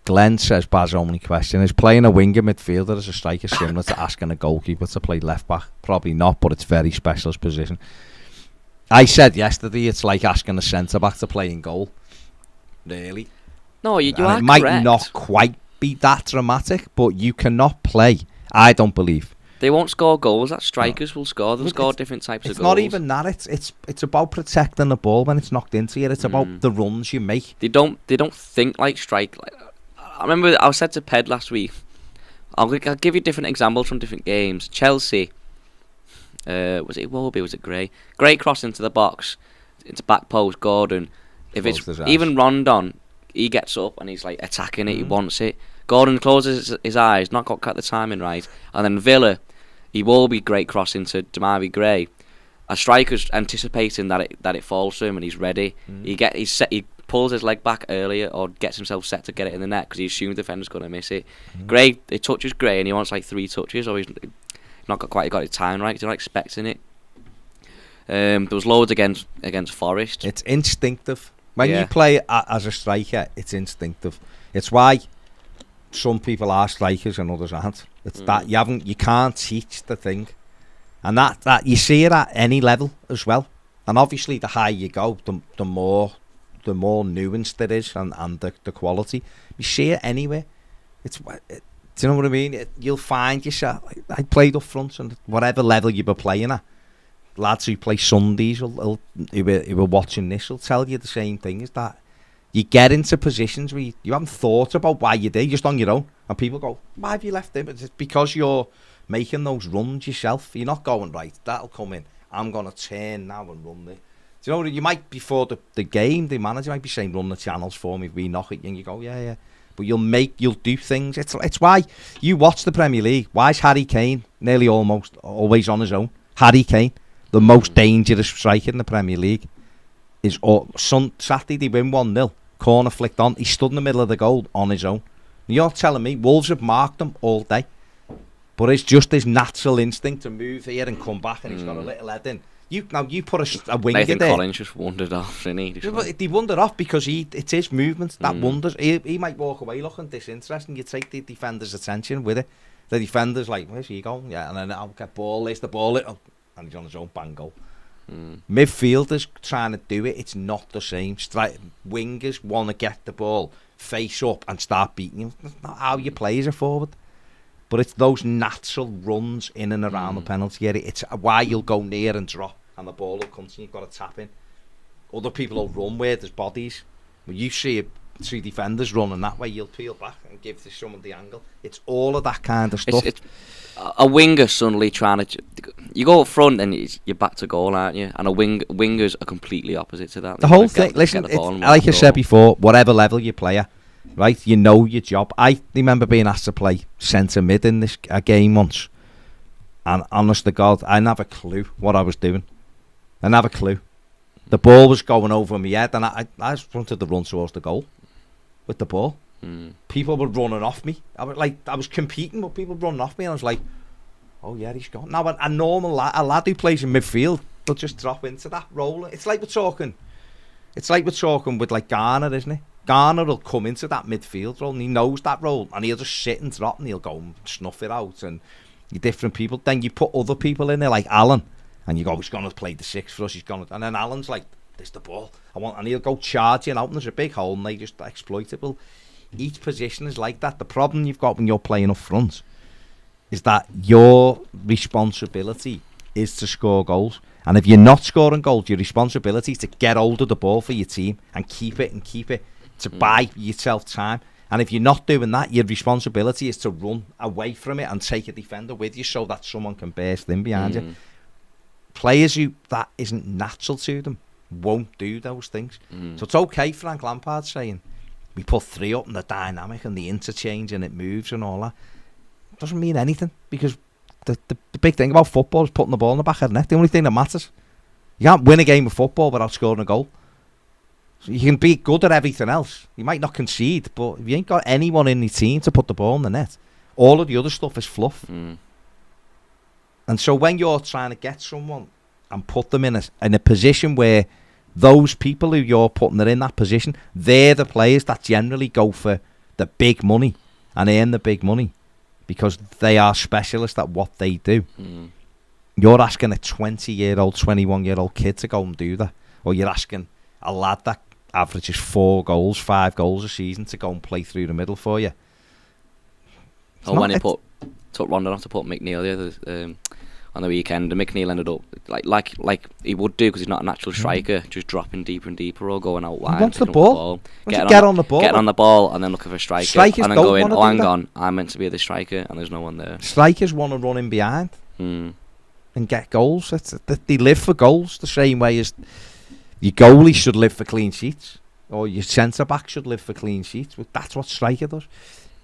Glenn says Baz's only question is playing a winger midfielder as a striker similar to asking a goalkeeper to play left back. Probably not, but it's very specialist position. I said yesterday it's like asking a centre back to play in goal. Really. No, you are it might correct. not quite be that dramatic, but you cannot play. I don't believe. They won't score goals. That strikers will score. They'll score different types of goals. It's not even that. It's about protecting the ball when it's knocked into you. It's about the runs you make. They don't think like strike. I remember I said to Ped last week. I'll give you different examples from different games. Chelsea. Was it Iwobi? Was it Gray? Gray cross into the box, into back post. Gordon. If it's even Rondon, he gets up and he's like attacking it. He wants it. Gordon closes his eyes, not got the timing right, and then Villa, he will be great cross into Demarai Gray. A striker's anticipating that it falls to him and he's ready. He pulls his leg back earlier or gets himself set to get it in the net because he assumes the defender's going to miss it. Gray, it touches Gray and he wants like 3 touches, or he's not got his time right. He's not expecting it. There was loads against Forest. It's instinctive. When you play as a striker, it's instinctive. It's why some people are strikers and others aren't. It's that you can't teach the thing, and that you see it at any level as well. And obviously, the higher you go, the more nuanced it is, and the quality. You see it anywhere. Do you know what I mean? You'll find yourself. I played up front, and whatever level you were playing at, lads who play Sundays who were watching this will tell you the same thing. Is that you get into positions where you haven't thought about why you're there, you're just on your own, and people go, why have you left him? It's because you're making those runs yourself. You're not going, right, that'll come in, I'm going to turn now and run there. Do you know, you might, before the game, the manager might be saying, run the channels for me, we knock it, and you go, yeah. But you'll do things. It's why you watch the Premier League. Why is Harry Kane nearly almost always on his own? Harry Kane, the most dangerous striker in the Premier League, is Saturday they win 1-0. Corner flicked on. He stood in the middle of the goal on his own. You're telling me Wolves have marked him all day, but it's just his natural instinct to move here and come back, and he's got a little head in. You put a winger Nathan there. Collins just wandered off, didn't he? He wandered off because it's his movement that wonders. He might walk away looking disinterested, and you take the defender's attention with it. The defender's like, where's he going? Yeah, and then I'll get ball. There's the ball. And he's on his own, bang, goal. Midfielders trying to do it, it's not the same. Wingers want to get the ball, face up and start beating you. That's not how you play as a forward. But it's those natural runs in and around the penalty area. It's why you'll go near and drop and the ball will come to you. You've got to tap in. Other people will run where there's bodies. When you see defenders running that way, you'll peel back and give someone the angle. It's all of that kind of stuff. It's a winger suddenly trying to... You go up front and you're back to goal, aren't you? And wingers are completely opposite to that. The whole thing, listen, like I said before, whatever level you play at, right, you know your job. I remember being asked to play centre mid in a game once, and honest to God, I didn't have a clue what I was doing. I didn't have a clue. The ball was going over my head, and I just wanted to run towards the goal with the ball. People were running off me. I was competing, but people were running off me, and I was like, oh yeah, he's gone. Now a normal lad who plays in midfield will just drop into that role. It's like we're talking with like Garner, isn't it? Garner will come into that midfield role and he knows that role, and he'll just sit and drop and he'll go and snuff it out. And you different people, then you put other people in there like Alan, and you go, he's going to play the 6 for us, and then Alan's like, there's the ball, and he'll go charging out, and there's a big hole and they just exploit it. Well, each position is like that. The problem you've got when you're playing up front is that your responsibility is to score goals, and if you're not scoring goals, your responsibility is to get hold of the ball for your team and keep it to buy yourself time. And if you're not doing that, your responsibility is to run away from it and take a defender with you so that someone can burst in behind you. Players who that isn't natural to them won't do those things. So it's okay, Frank Lampard saying, we put 3 up and the dynamic and the interchange and it moves and all that. It doesn't mean anything, because the big thing about football is putting the ball in the back of the net. The only thing that matters. You can't win a game of football without scoring a goal. So you can be good at everything else. You might not concede, but if you ain't got anyone in the team to put the ball in the net, all of the other stuff is fluff. And so when you're trying to get someone and put them in a position where those people who you're putting in that position, they're the players that generally go for the big money and earn the big money because they are specialists at what they do. You're asking a 20-year-old, 21-year-old kid to go and do that. Or you're asking a lad that averages 4 goals, 5 goals a season to go and play through the middle for you. Or when he took Ronda off to put McNeil on the weekend, and McNeil ended up like he would do, because he's not a natural striker, just dropping deeper and deeper or going out wide. He wants the ball. Getting on the ball and then looking for a striker. Strikers and then going, oh, hang on, I'm meant to be the striker and there's no one there. Strikers want to run in behind and get goals. They live for goals the same way as your goalie should live for clean sheets, or your centre-back should live for clean sheets. But that's what striker does.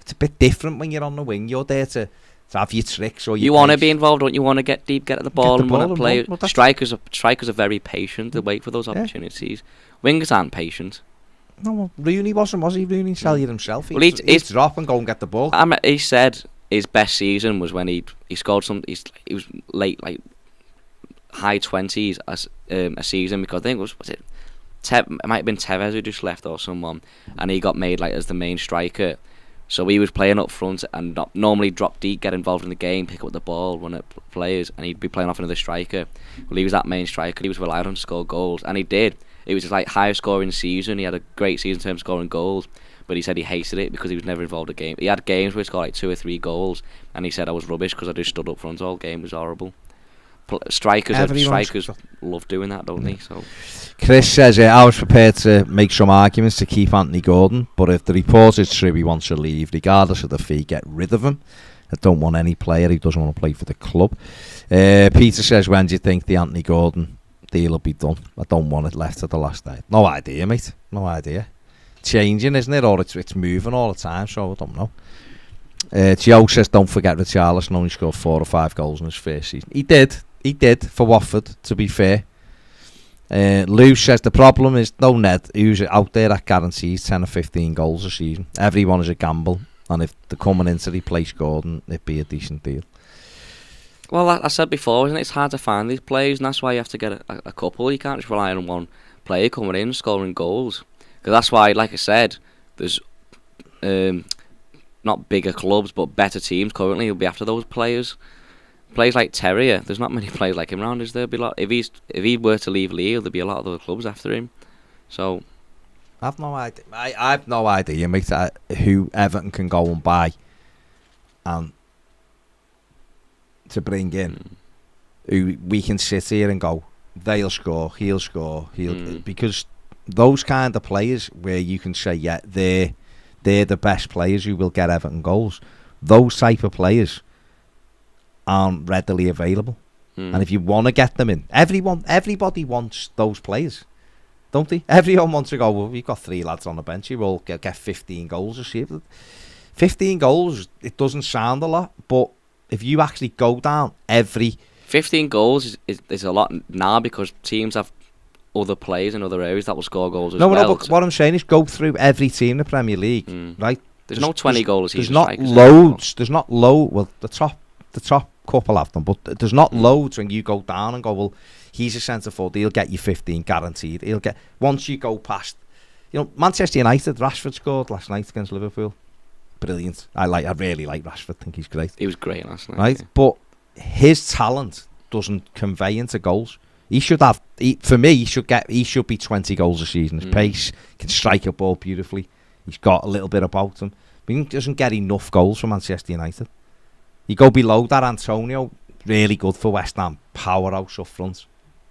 It's a bit different when you're on the wing. You're there to have your tricks or your. You want to be involved, don't you? Want to get deep, get at the ball, and want to play. Well, strikers are very patient. They wait for those opportunities. Wingers aren't patient. No, well, Rooney wasn't, was he? Rooney Sallier himself. He'd drop and go and get the ball. He said his best season was when he scored some. He was late, like high 20s as a season, because I think it might have been Tevez who just left or someone, and he got made like as the main striker. So he was playing up front and not normally drop deep, get involved in the game, pick up the ball, run at players, and he'd be playing off another striker. Well, he was that main striker. He was relied on to score goals, and he did. It was his highest scoring season. He had a great season in terms of scoring goals, but he said he hated it because he was never involved in a game. He had games where he scored 2 or 3 goals, and he said I was rubbish because I just stood up front all game. It was horrible. Strikers love doing that, don't they? So Chris says, I was prepared to make some arguments to keep Anthony Gordon, but if the report is true he wants to leave, regardless of the fee, get rid of him. I don't want any player who doesn't want to play for the club. Peter says, when do you think the Anthony Gordon deal will be done? I don't want it left at the last day. No idea, mate. No idea. Changing, isn't it? Or it's moving all the time, so I don't know. Joe says, don't forget Richarlison only scored 4 or 5 goals in his first season. He did for Watford, to be fair. Lou says the problem is no Ned who's out there that guarantees 10 or 15 goals a season. Everyone is a gamble, and if they're coming in to replace Gordon, it'd be a decent deal. Well, I said before, isn't it? It's hard to find these players, and that's why you have to get a couple. You can't just rely on one player coming in scoring goals, because that's why, like I said, there's not bigger clubs but better teams currently who'll be after those players. Players like Terrier, there's not many players like him around, is there? Be a lot. If he were to leave Lille, there'd be a lot of other clubs after him. So I've no idea. I've no idea, mate, who Everton can go and buy and to bring in. Who we can sit here and go, they'll score, he'll score, because those kind of players where you can say, yeah, they're the best players who will get Everton goals. Those type of players aren't readily available, and if you want to get them in, everybody wants those players, don't they? Everyone wants to go, well, we've got 3 lads on the bench who will get 15 goals a season. 15 goals, it doesn't sound a lot, but if you actually go down 15 goals is a lot now, because teams have other players in other areas that will score goals as well. No, but what I'm saying is go through every team in the Premier League, right? There's no 20 goals. There's not loads. There's not low. Well, the top couple have them, but there's not loads when you go down and go, well, he's a centre forward, he'll get you 15 guaranteed. He'll get, once you go past, Manchester United, Rashford scored last night against Liverpool. Brilliant. I really like Rashford. I think he's great. He was great last night. Right, yeah. But his talent doesn't convey into goals. He should have. For me, he should be 20 goals a season. His pace, can strike a ball beautifully. He's got a little bit about him, but he doesn't get enough goals for Manchester United. You go below that, Antonio, really good for West Ham, powerhouse up front,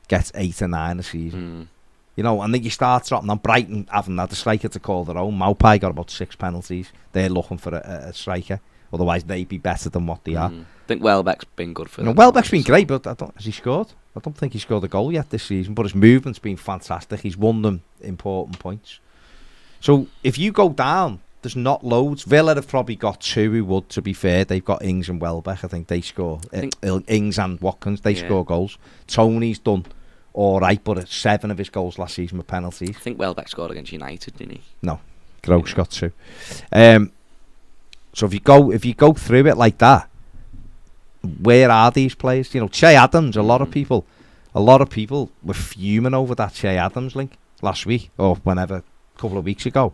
gets 8 or 9 a season. You know, and then you start dropping on Brighton, having had a striker to call their own. Maupay got about 6 penalties. They're looking for a striker. Otherwise, they'd be better than what they are. I think Welbeck's been good for them. Welbeck's been great, but has he scored? I don't think he scored a goal yet this season, but his movement's been fantastic. He's won them important points. So if you go down, there's not loads. Villa have probably got 2 who would, to be fair. They've got Ings and Welbeck. I think they score. Ings and Watkins, they score goals. Tony's done all right, but 7 of his goals last season were penalties. I think Welbeck scored against United, didn't he? No, Gross got 2. So if you go through it like that, where are these players? You know, Che Adams. A lot of people were fuming over that Che Adams link last week or whenever, a couple of weeks ago.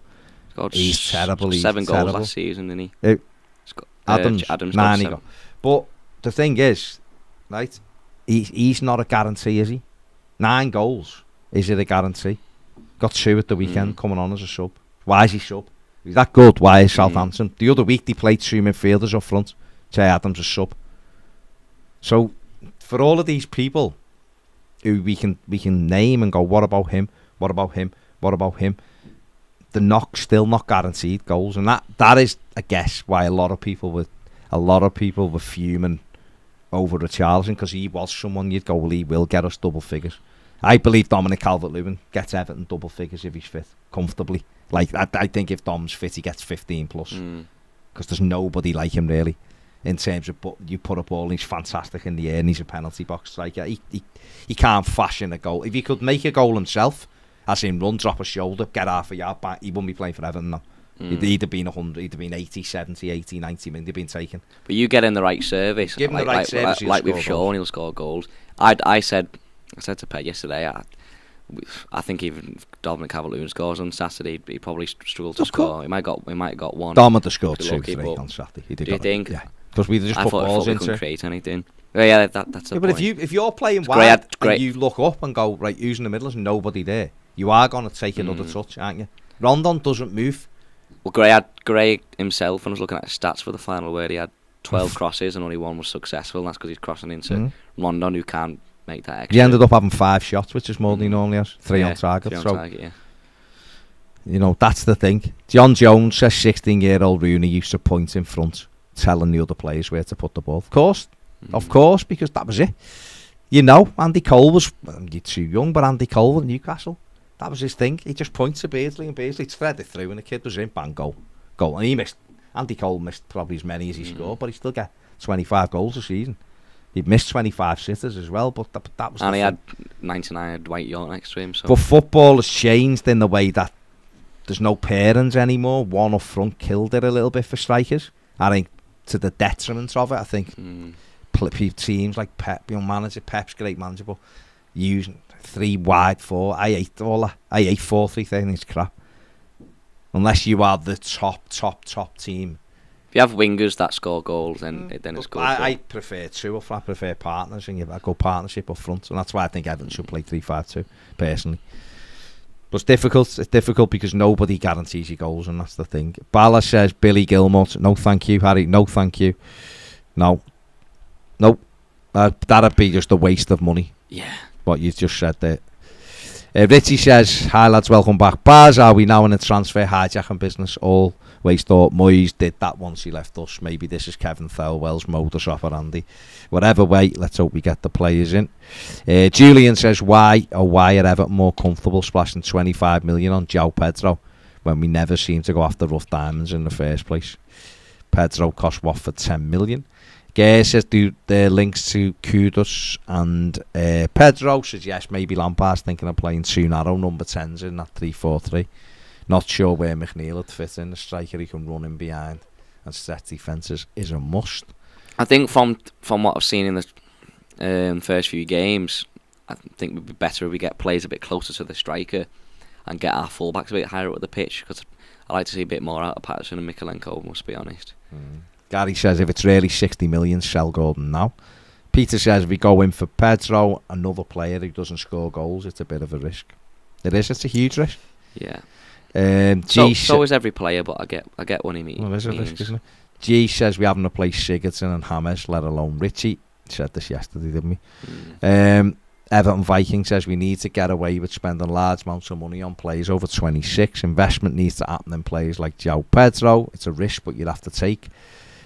He's terrible. 7 goals terrible. last season, didn't he? Adams 9 he got. But the thing is, right? He's not a guarantee, is he? 9 goals. Is it a guarantee? Got 2 at the weekend coming on as a sub. Why is he sub? He's that good. Why is Southampton? The other week they played 2 midfielders up front. Che Adams a sub. So for all of these people who we can name and go, what about him? What about him? What about him? They're still not guaranteed goals, and that is, I guess, why a lot of people were fuming over Richarlison, because he was someone you'd go, well, he will get us double figures. I believe Dominic Calvert-Lewin gets Everton double figures if he's fit, comfortably. Like, I think if Dom's fit, he gets 15 plus. Because there's nobody like him, really, in terms of, you put a ball and he's fantastic in the air and he's a penalty box striker. He can't fashion a goal. If he could make a goal himself, as in run, drop a shoulder, get half a yard back, he wouldn't be playing for Everton now. He'd have been 100, he'd have been 80, 70, 80, 90 minutes, he'd been taken. But you get in the right service. Give him the right service, like we've shown, he'll score goals. I said to Pet yesterday, I think even if Dominic Calvert-Lewin scores on Saturday, he probably struggled to score. He might have got 1. Dom had to score 2, 3 on Saturday. Do you think? Yeah, because we just put balls into. Couldn't create anything. Yeah, that's the point. But if you're playing wide and you look up and go, right, who's in the middle? There's nobody there. You are going to take another touch, aren't you? Rondon doesn't move. Well, Gray himself, when I was looking at his stats for the final, where he had 12 crosses and only 1 was successful, and that's because he's crossing into Rondon, who can't make that extra. He ended up having 5 shots, which is more than he normally has. 3 on target. 3 on target, yeah. You know, that's the thing. John Jones says 16-year-old Rooney used to point in front, telling the other players where to put the ball. Of course, because that was it. You know, Andy Cole was, you're too young, but Andy Cole with Newcastle, that was his thing. He just points to Beardsley and Beardsley thread it through, and the kid was in, bang, goal. And Andy Cole missed probably as many as he scored, but he still got 25 goals a season. He'd missed 25 sitters as well, but that was. And he had 99 at Dwight York next to him. So. But football has changed in the way that there's no pairings anymore. One up front killed it a little bit for strikers. I think to the detriment of it. I think teams like Pep, manager Pep's great manager, but using 3 wide 4. I hate all that. I hate 4-3-3. It's crap. Unless you are the top team. If you have wingers that score goals, then it's good. I prefer 2 I prefer partners, and I go partnership up front, and that's why I think Everton should play 3-5-2 personally. But it's difficult. It's difficult because nobody guarantees you goals, and that's the thing. Bala says Billy Gilmore. No, thank you, Harry. No, thank you. No. That'd be just a waste of money. Yeah. What you just said there. Richie says, hi lads, welcome back. Bars, are we now in a transfer hijacking business? Always thought Moyes did that once he left us. Maybe this is Kevin Thelwell's modus operandi. Whatever way, let's hope we get the players in. Julian says, why are Everton more comfortable splashing 25 million on Joao Pedro when we never seem to go after rough diamonds in the first place? Pedro cost Watford 10 million. Gay says, do the links to Kudus and Pedro says yes, maybe Lampard's thinking of playing 2 narrow number 10s in that 3-4-3. Not sure where McNeil would fit in. The striker he can run in behind and set defences is a must. I think from what I've seen in the first few games, I think it would be better if we get players a bit closer to the striker and get our fullbacks a bit higher up the pitch, because I like to see a bit more out of Patterson and Mikalenko, must be honest. Gary says if it's really 60 million, sell Gordon now. Peter says if we go in for Pedro, another player who doesn't score goals, it's a bit of a risk. It's a huge risk. Yeah. So is every player, but I get what he means. Well, there's a risk, isn't it? G says we haven't replaced Sigurdsson and James, let alone Richie. Said this yesterday, didn't we? Everton Viking says we need to get away with spending large amounts of money on players over 26. Investment needs to happen in players like Joao Pedro. It's a risk, but you'd have to take.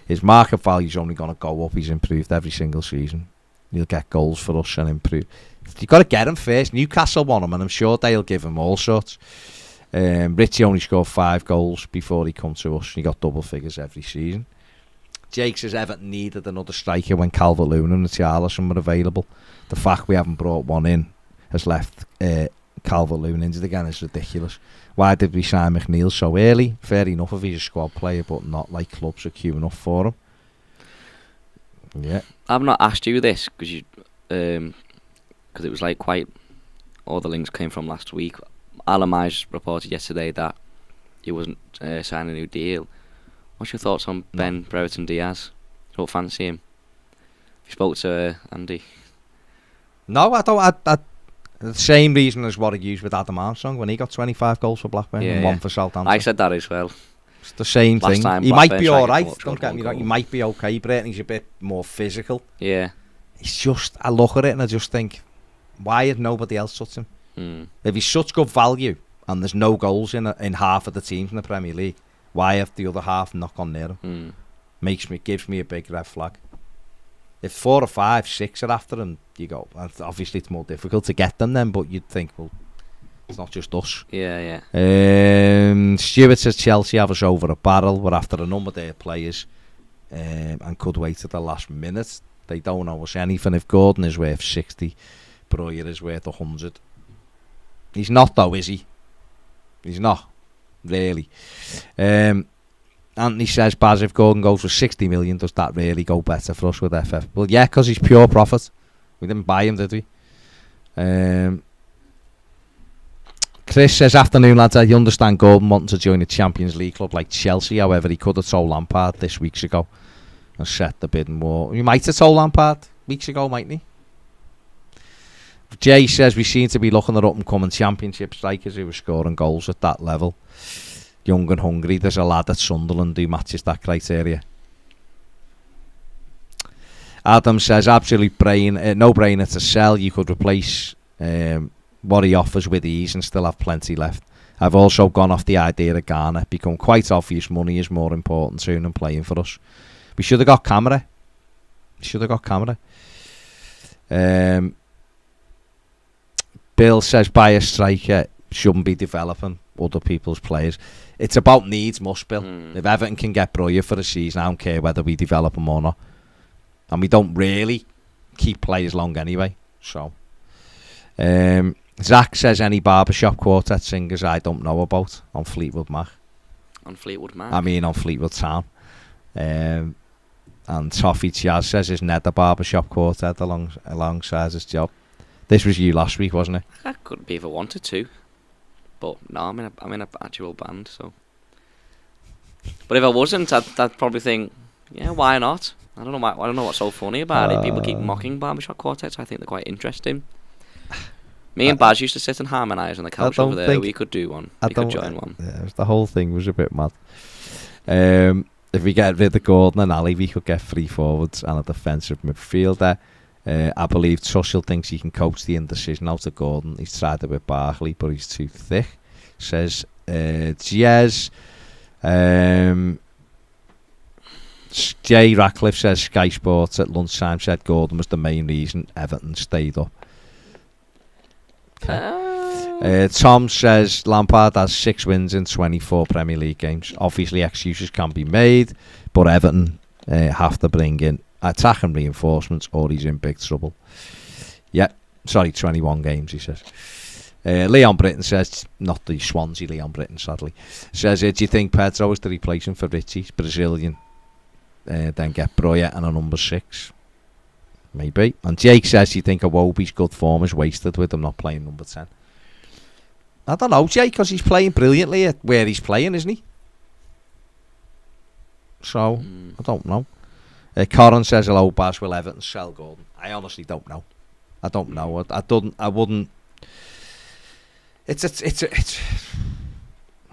His market value's only going to go up. He's improved every single season. He'll get goals for us and improve. You've got to get him first. Newcastle want him, and I'm sure they'll give him all sorts. Richie only scored 5 goals before he come to us. He got double figures every season. Jake says Everton needed another striker when Calvert-Lewin and Richarlison were available. The fact we haven't brought one in has left Calvert-Lewin injured again is ridiculous. Why did we sign McNeil so early? Fair enough if he's a squad player, but not like clubs are queuing up for him. Yeah. I've not asked you this because it was like quite. All the links came from last week. Alamaj reported yesterday that he wasn't signing a new deal. What's your thoughts on Ben Brereton Diaz? You don't fancy him? You spoke to Andy. No, I don't. The same reason as what I used with Adam Armstrong when he got 25 goals for Blackburn and 1 for Southampton. I said that as well. It's the same Last thing. time He Blackburn might be alright. Don't get me wrong. He might be okay. Brereton's a bit more physical. Yeah. It's just, I look at it and I just think, why had nobody else touched him? If he's such good value and there's no goals in half of the teams in the Premier League, why have the other half not gone near him? Gives me a big red flag. If 4 or 5, 6 are after him, you go. And obviously, it's more difficult to get them then, but you'd think, well, it's not just us. Yeah. Stuart says Chelsea have us over a barrel. We're after a number of their players and could wait at the last minute. They don't owe us anything. If Gordon is worth 60, Breuer is worth 100. He's not though, is he? He's not, really. Anthony says, Baz, if Gordon goes for 60 million, does that really go better for us with FF? Well, yeah, because he's pure profit. We didn't buy him, did we? Chris says, afternoon lads, I understand Gordon wanting to join a Champions League club like Chelsea. However, he could have told Lampard this weeks ago and set the bidding war. He might have told Lampard weeks ago, mightn't he? Jay says, we seem to be looking at up-and-coming Championship strikers who are scoring goals at that level. Young and hungry. There's a lad at Sunderland who matches that criteria. Adam says, absolute no-brainer to sell. You could replace what he offers with ease and still have plenty left. I've also gone off the idea of Ghana. Become quite obvious money is more important to him than playing for us. We should have got Camera. Bill says, buy a striker, shouldn't be developing other people's players. It's about needs, must, Bill. If Everton can get Breuer for a season, I don't care whether we develop him or not. And we don't really keep players long anyway. So, Zach says, any barbershop quartet singers I don't know about on Fleetwood Mac. On Fleetwood Mac? I mean on Fleetwood Town. And Toffee Chaz says, is Ned a barbershop quartet alongside his job? This was you last week, wasn't it? I couldn't be if I wanted to. But no, I'm in a actual band, so. But if I wasn't, I'd probably think, yeah, why not? I don't know what's so funny about it. People keep mocking barbershop quartets. I think they're quite interesting. Me and Baz used to sit and harmonise on the couch over there. We could do one. We could join one. Yeah, the whole thing was a bit mad. If we get rid of Gordon and Ali, we could get 3 forwards and a defensive midfielder. I believe Tuchel thinks he can coach the indecision out of Gordon. He's tried it with Barkley, but he's too thick. Says Jez. Jay Ratcliffe says Sky Sports at lunchtime said Gordon was the main reason Everton stayed up. Okay. Tom says Lampard has 6 wins in 24 Premier League games. Obviously excuses can be made, but Everton have to bring in attacking reinforcements or he's in big trouble. 21 games, he says. Leon Britton says, not the Swansea Leon Britton, sadly, says, do you think Pedro is the replacement for Richie, Brazilian? Then get Breuer and a number 6. Maybe. And Jake says, do you think Iwobi's good form is wasted with him not playing number 10? I don't know, Jake, because he's playing brilliantly at where he's playing, isn't he? So, I don't know. Corin says, hello, Baz, will Everton sell Gordon? I honestly don't know. I don't know. I wouldn't. It's I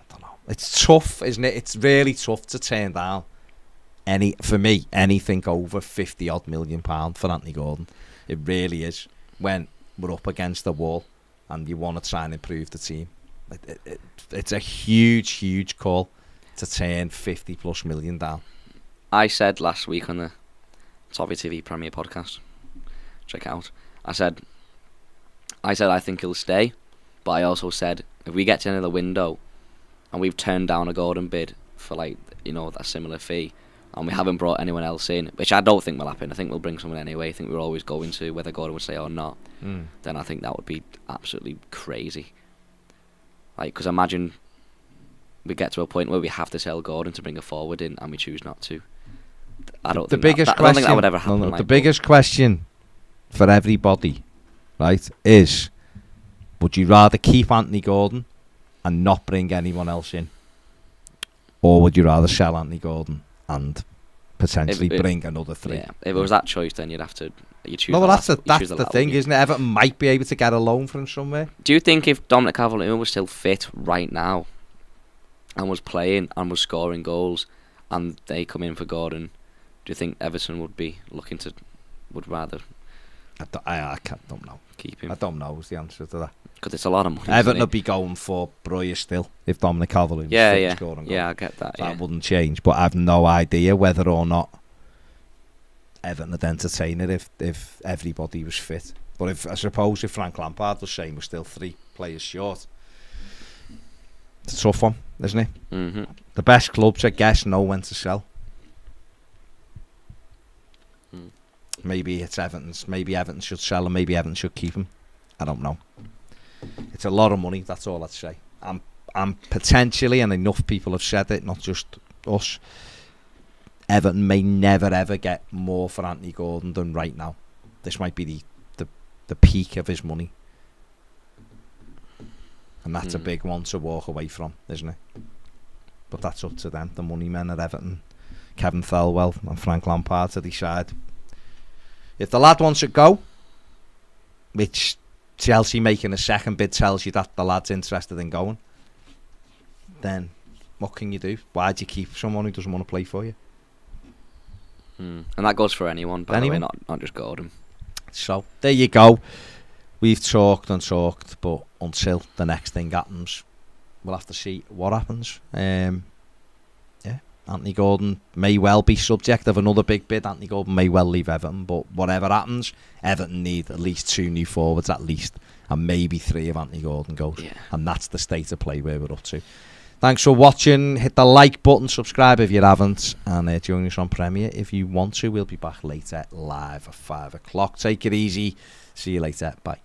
don't know. It's tough, isn't it? It's really tough to turn down anything over £50 odd million for Anthony Gordon. It really is. When we're up against the wall and you want to try and improve the team. It's a huge call to turn 50 plus million down. I said last week on the Toffee TV Premier podcast, check it out, I said I think he'll stay, but I also said if we get to the end of the window and we've turned down a Gordon bid for like, you know, a similar fee, and we haven't brought anyone else in, which I don't think will happen. I think we'll bring someone anyway. I think we're always going to, whether Gordon would stay or not. Then I think that would be absolutely crazy. Like, because imagine we get to a point where we have to sell Gordon to bring a forward in, and we choose not to. I don't think that would ever happen. The biggest question for everybody, right, is would you rather keep Anthony Gordon and not bring anyone else in, or would you rather sell Anthony Gordon and potentially bring another 3? Yeah, if it was that choice, then you'd have to. You choose. No, well, that's the thing, isn't it? Everton might be able to get a loan from somewhere. Do you think if Dominic Calvert-Lewin was still fit right now, and was playing and was scoring goals, and they come in for Gordon, do you think Everton would rather? I don't know. Keep him. I don't know is the answer to that. Because it's a lot of money. Everton would be going for Breuer still if Dominic Calvert-Lewin was scoring goals. Yeah, I get that. That wouldn't change, but I've no idea whether or not Everton would entertain it if everybody was fit. But I suppose if Frank Lampard was saying we're still 3 players short, it's a tough one, isn't it? Mm-hmm. The best clubs, I guess, know when to sell. Maybe it's Everton's. Maybe Everton should sell him. Maybe Everton should keep him. I don't know. It's a lot of money. That's all I'd say. I'm potentially, and enough people have said it, not just us, Everton may never ever get more for Anthony Gordon than right now. This might be the peak of his money, and that's a big one to walk away from, isn't it? But that's up to them, the money men at Everton, Kevin Thelwell and Frank Lampard, to decide. If the lad wants to go, which Chelsea making a second bid tells you that the lad's interested in going, then what can you do? Why do you keep someone who doesn't want to play for you? And that goes for anyone, by the way, not just Gordon. So, there you go. We've talked and talked, but until the next thing happens, we'll have to see what happens. Anthony Gordon may well be subject of another big bid. Anthony Gordon may well leave Everton, but whatever happens, Everton need at least 2 new forwards at least, and maybe 3 if Anthony Gordon goes. Yeah. And that's the state of play where we're up to. Thanks for watching. Hit the like button, subscribe if you haven't, and join us on Premier if you want to. We'll be back later live at 5 o'clock. Take it easy. See you later. Bye.